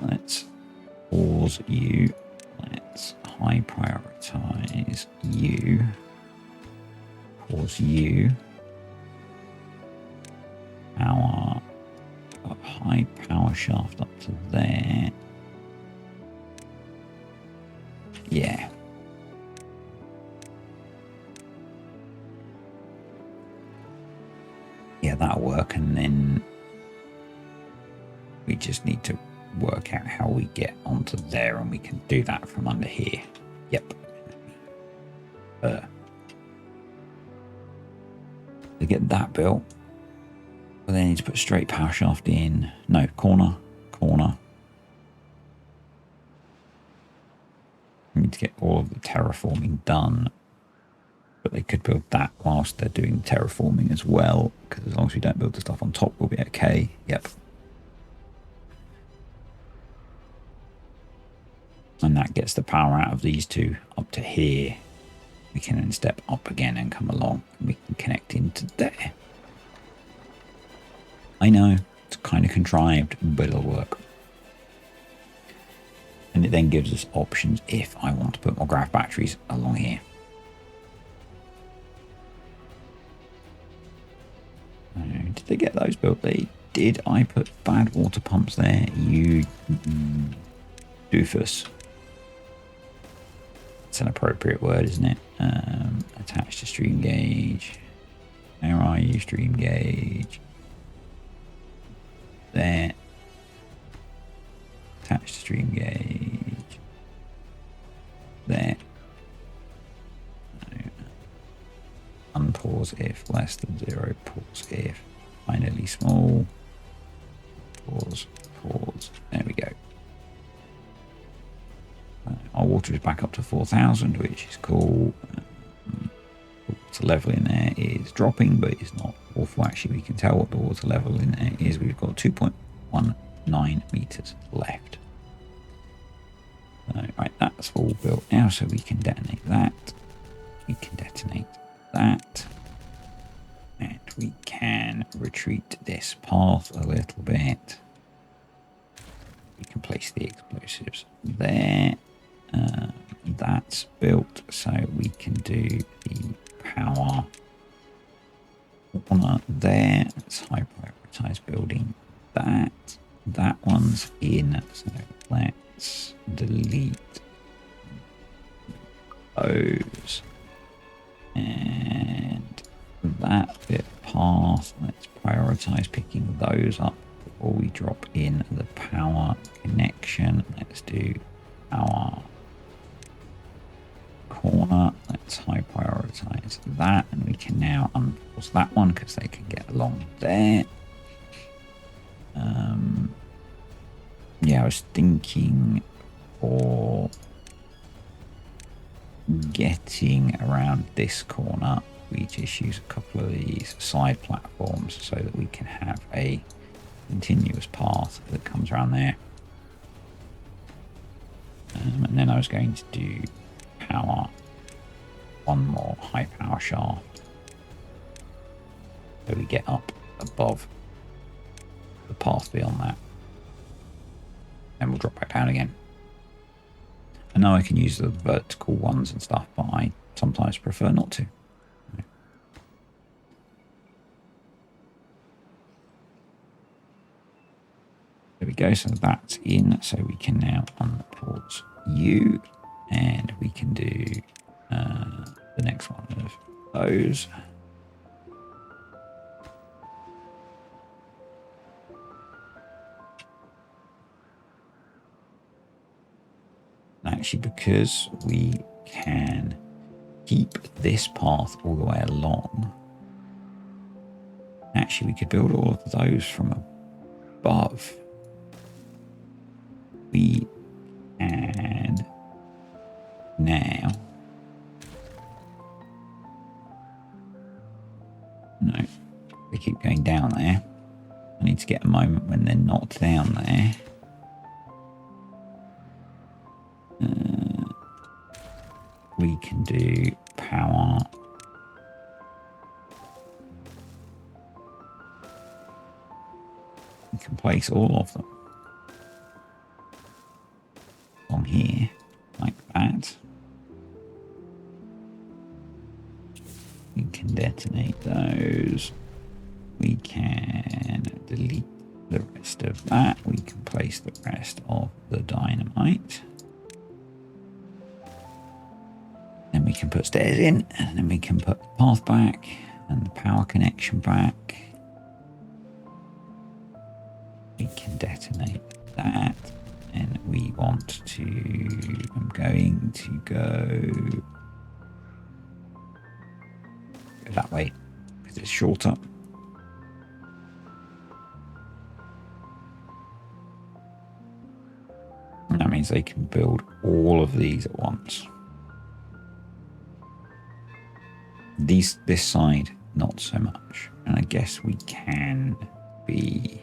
Let's pause you. Let's high prioritize you. Pause you. Power. Got high power shaft up to there. Yeah. Yeah, that'll work, and then we just need to work out how we get onto there, and we can do that from under here. Yep. to get that built. But then I need to put a straight power shaft in. No, corner. I need to get all of the terraforming done. But they could build that whilst they're doing terraforming as well. Because as long as we don't build the stuff on top, we'll be okay. Yep. And that gets the power out of these two up to here. We can then step up again and come along. And we can connect into there. I know, it's kind of contrived, but it'll work. And it then gives us options if I want to put more graph batteries along here. Did they get those built? They did. I put bad water pumps there. You doofus. It's an appropriate word, isn't it? Attached to stream gauge. Where are you, stream gauge? There. Attached to stream gauge. There. Unpause if less than 0. Pause if finally small. Pause. There we go. Our water is back up to 4,000, which is cool. Water level in there is dropping, but it's not awful. Actually, we can tell what the water level in there is. We've got 2.19 meters left. Right, that's all built now, so we can detonate that. We can detonate that. And we can retreat this path a little bit. We can place the explosives there. That's built, so we can do the power corner there. Let's high prioritize building that. That one's in, so let's delete those. And that bit path, let's prioritize picking those up before we drop in the power connection. Let's do our corner. Let's high prioritize that, and we can now unpause that one because they can get along there. Yeah, I was thinking for getting around this corner, we just use a couple of these side platforms so that we can have a continuous path that comes around there. And then I was going to do power one more high power shaft so we get up above the path beyond that. Then we'll drop back down again. I know I can use the vertical ones and stuff, but I sometimes prefer not to. There we go, so that's in, so we can now unpause you, and we can do the next one of those. Actually, because we can keep this path all the way along, actually we could build all of those from above. We can now, no, they keep going down there. I need to get a moment when they're not down there. We can do power we can place all of them on here like that. We can detonate those. We can delete the rest of that. We can place the rest of the dynamite. Then we can put stairs in, and then we can put the path back and the power connection back. We can detonate that, and we want to, I'm going to go that way, because it's shorter. And that means they can build all of these at once. This side, not so much. And I guess we can be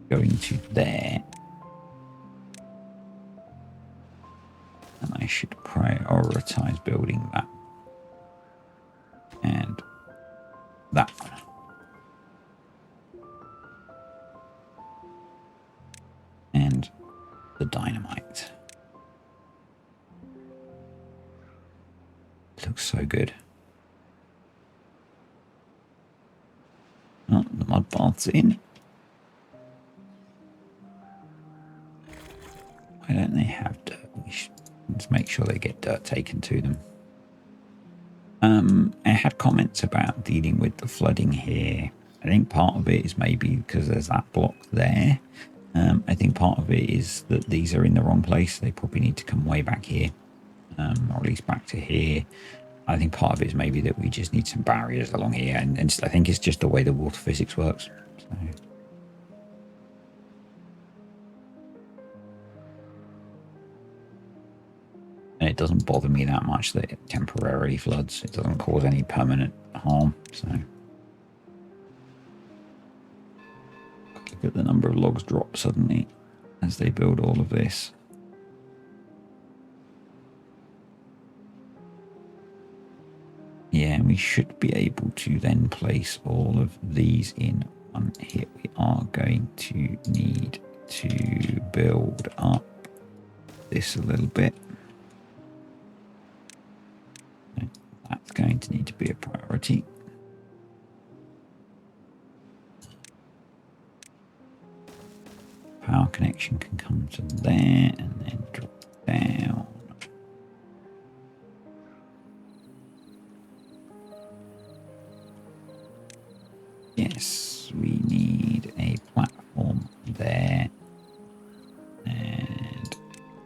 going to there. And I should prioritize building that. And that one. And the dynamite. It looks so good. Oh, the mud bath's in. Why don't they have dirt? We should just make sure they get dirt taken to them. I had comments about dealing with the flooding here. I think part of it is maybe because there's that block there. I think part of it is that these are in the wrong place. They probably need to come way back here, or at least back to here. I think part of it is maybe that we just need some barriers along here, and I think it's just the way the water physics works. So. And it doesn't bother me that much that it temporarily floods. It doesn't cause any permanent harm. So look at the number of logs drop suddenly as they build all of this. Yeah, and we should be able to then place all of these in one here. We are going to need to build up this a little bit. That's going to need to be a priority. Power connection can come to there and then drop down. Yes, we need a platform there and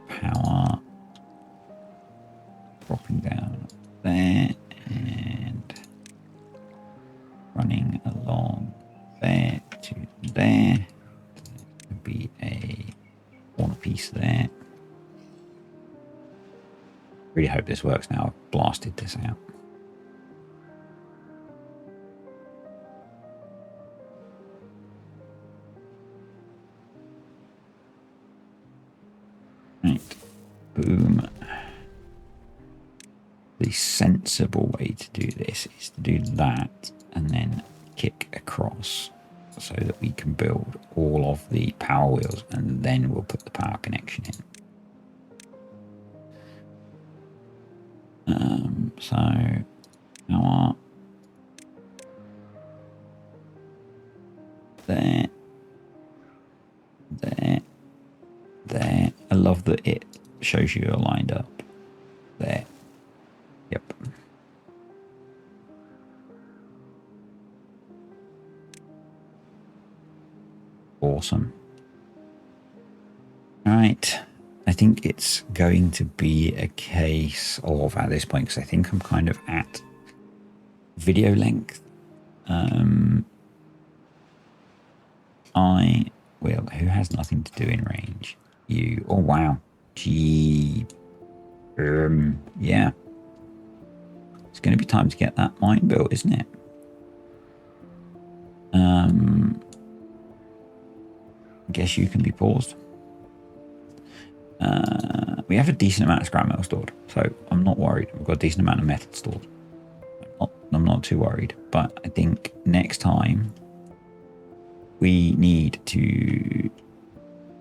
power dropping down there and running along there to there. There could be a corner piece there. Really hope this works now. I've blasted this out. Right, boom. The sensible way to do this is to do that and then kick across so that we can build all of the power wheels, and then we'll put the power connection in. So power there, there, there. I love that it shows you aligned up there. Yep. Awesome. All right. I think it's going to be a case of, at this point, because I think I'm kind of at video length. I will. Who has nothing to do in range? You. Oh, wow. Gee. Yeah. It's going to be time to get that mine built, isn't it? I guess you can be paused. We have a decent amount of scrap metal stored, so I'm not worried. We've got a decent amount of metal stored. I'm not too worried, but I think next time we need to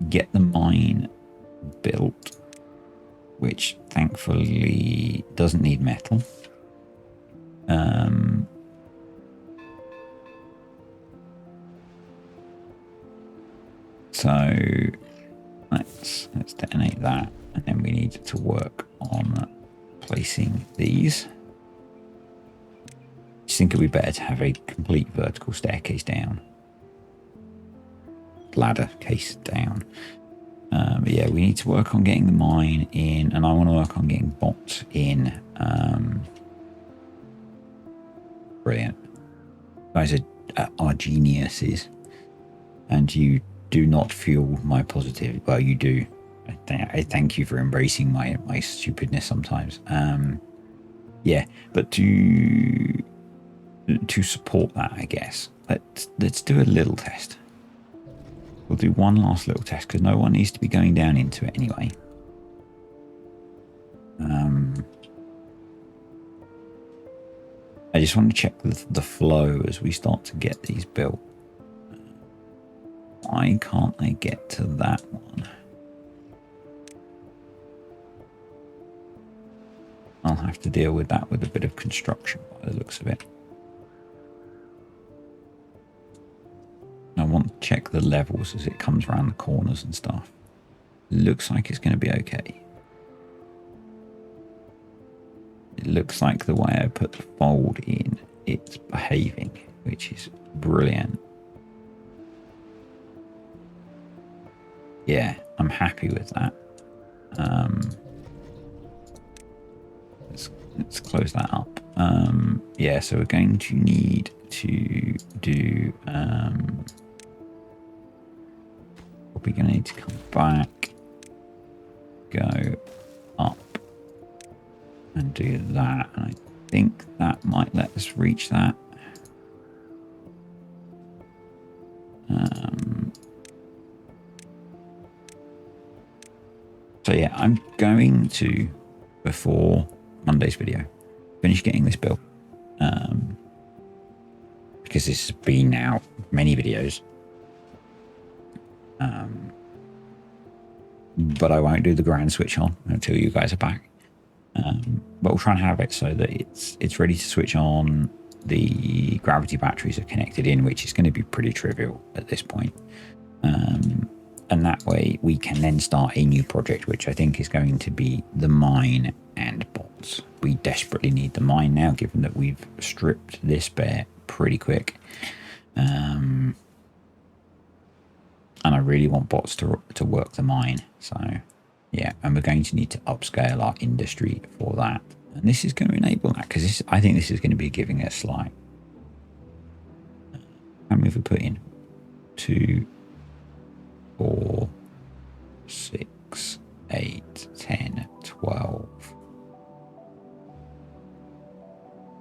get the mine built, which thankfully doesn't need metal. So let's detonate that, and then we need to work on placing these. I just think it would be better to have a complete vertical staircase down, ladder case down. But yeah, we need to work on getting the mine in, and I want to work on getting bots in Brilliant. You guys are geniuses, and you do not fuel my positivity. Well, you do. I thank you for embracing my stupidness sometimes. Yeah, but to support that, I guess, let's do a little test. We'll do one last little test because no one needs to be going down into it anyway. I just want to check the flow as we start to get these built. Why can't I get to that one? I'll have to deal with that with a bit of construction by the looks of it. I want to check the levels as it comes around the corners and stuff. Looks like it's going to be okay. It looks like the way I put the fold in, it's behaving, which is brilliant. Yeah, I'm happy with that. Let's close that up. Yeah, so we're going to need to do probably going to need to come back, go up, and do that. And I think that might let us reach that. So yeah, I'm going to, before Monday's video, finish getting this built, because this has been now many videos, but I won't do the grand switch on until you guys are back. But we'll try and have it so that it's ready to switch on. The gravity batteries are connected in, which is going to be pretty trivial at this point. And that way we can then start a new project, which I think is going to be the mine and bots. We desperately need the mine now, given that we've stripped this bare pretty quick. And I really want bots to work the mine. So yeah, and we're going to need to upscale our industry for that. And this is going to enable that, because I think this is going to be giving us like, how many have we put in? 2, 4, 6, 8, 10, 12,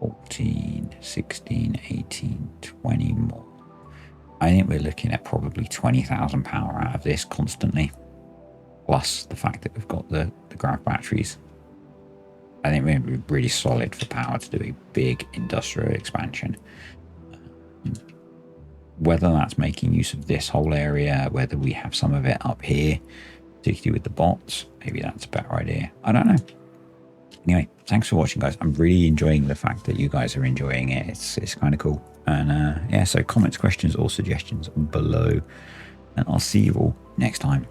14, 16, 18, 20 more. I think we're looking at probably 20,000 power out of this constantly, plus the fact that we've got the grav batteries. I think we're going to be really solid for power to do a big industrial expansion. Whether that's making use of this whole area, whether we have some of it up here, particularly with the bots, maybe that's a better idea. I don't know. Anyway, thanks for watching, guys. I'm really enjoying the fact that you guys are enjoying it. It's kind of cool. And yeah, so comments, questions, or suggestions below. And I'll see you all next time.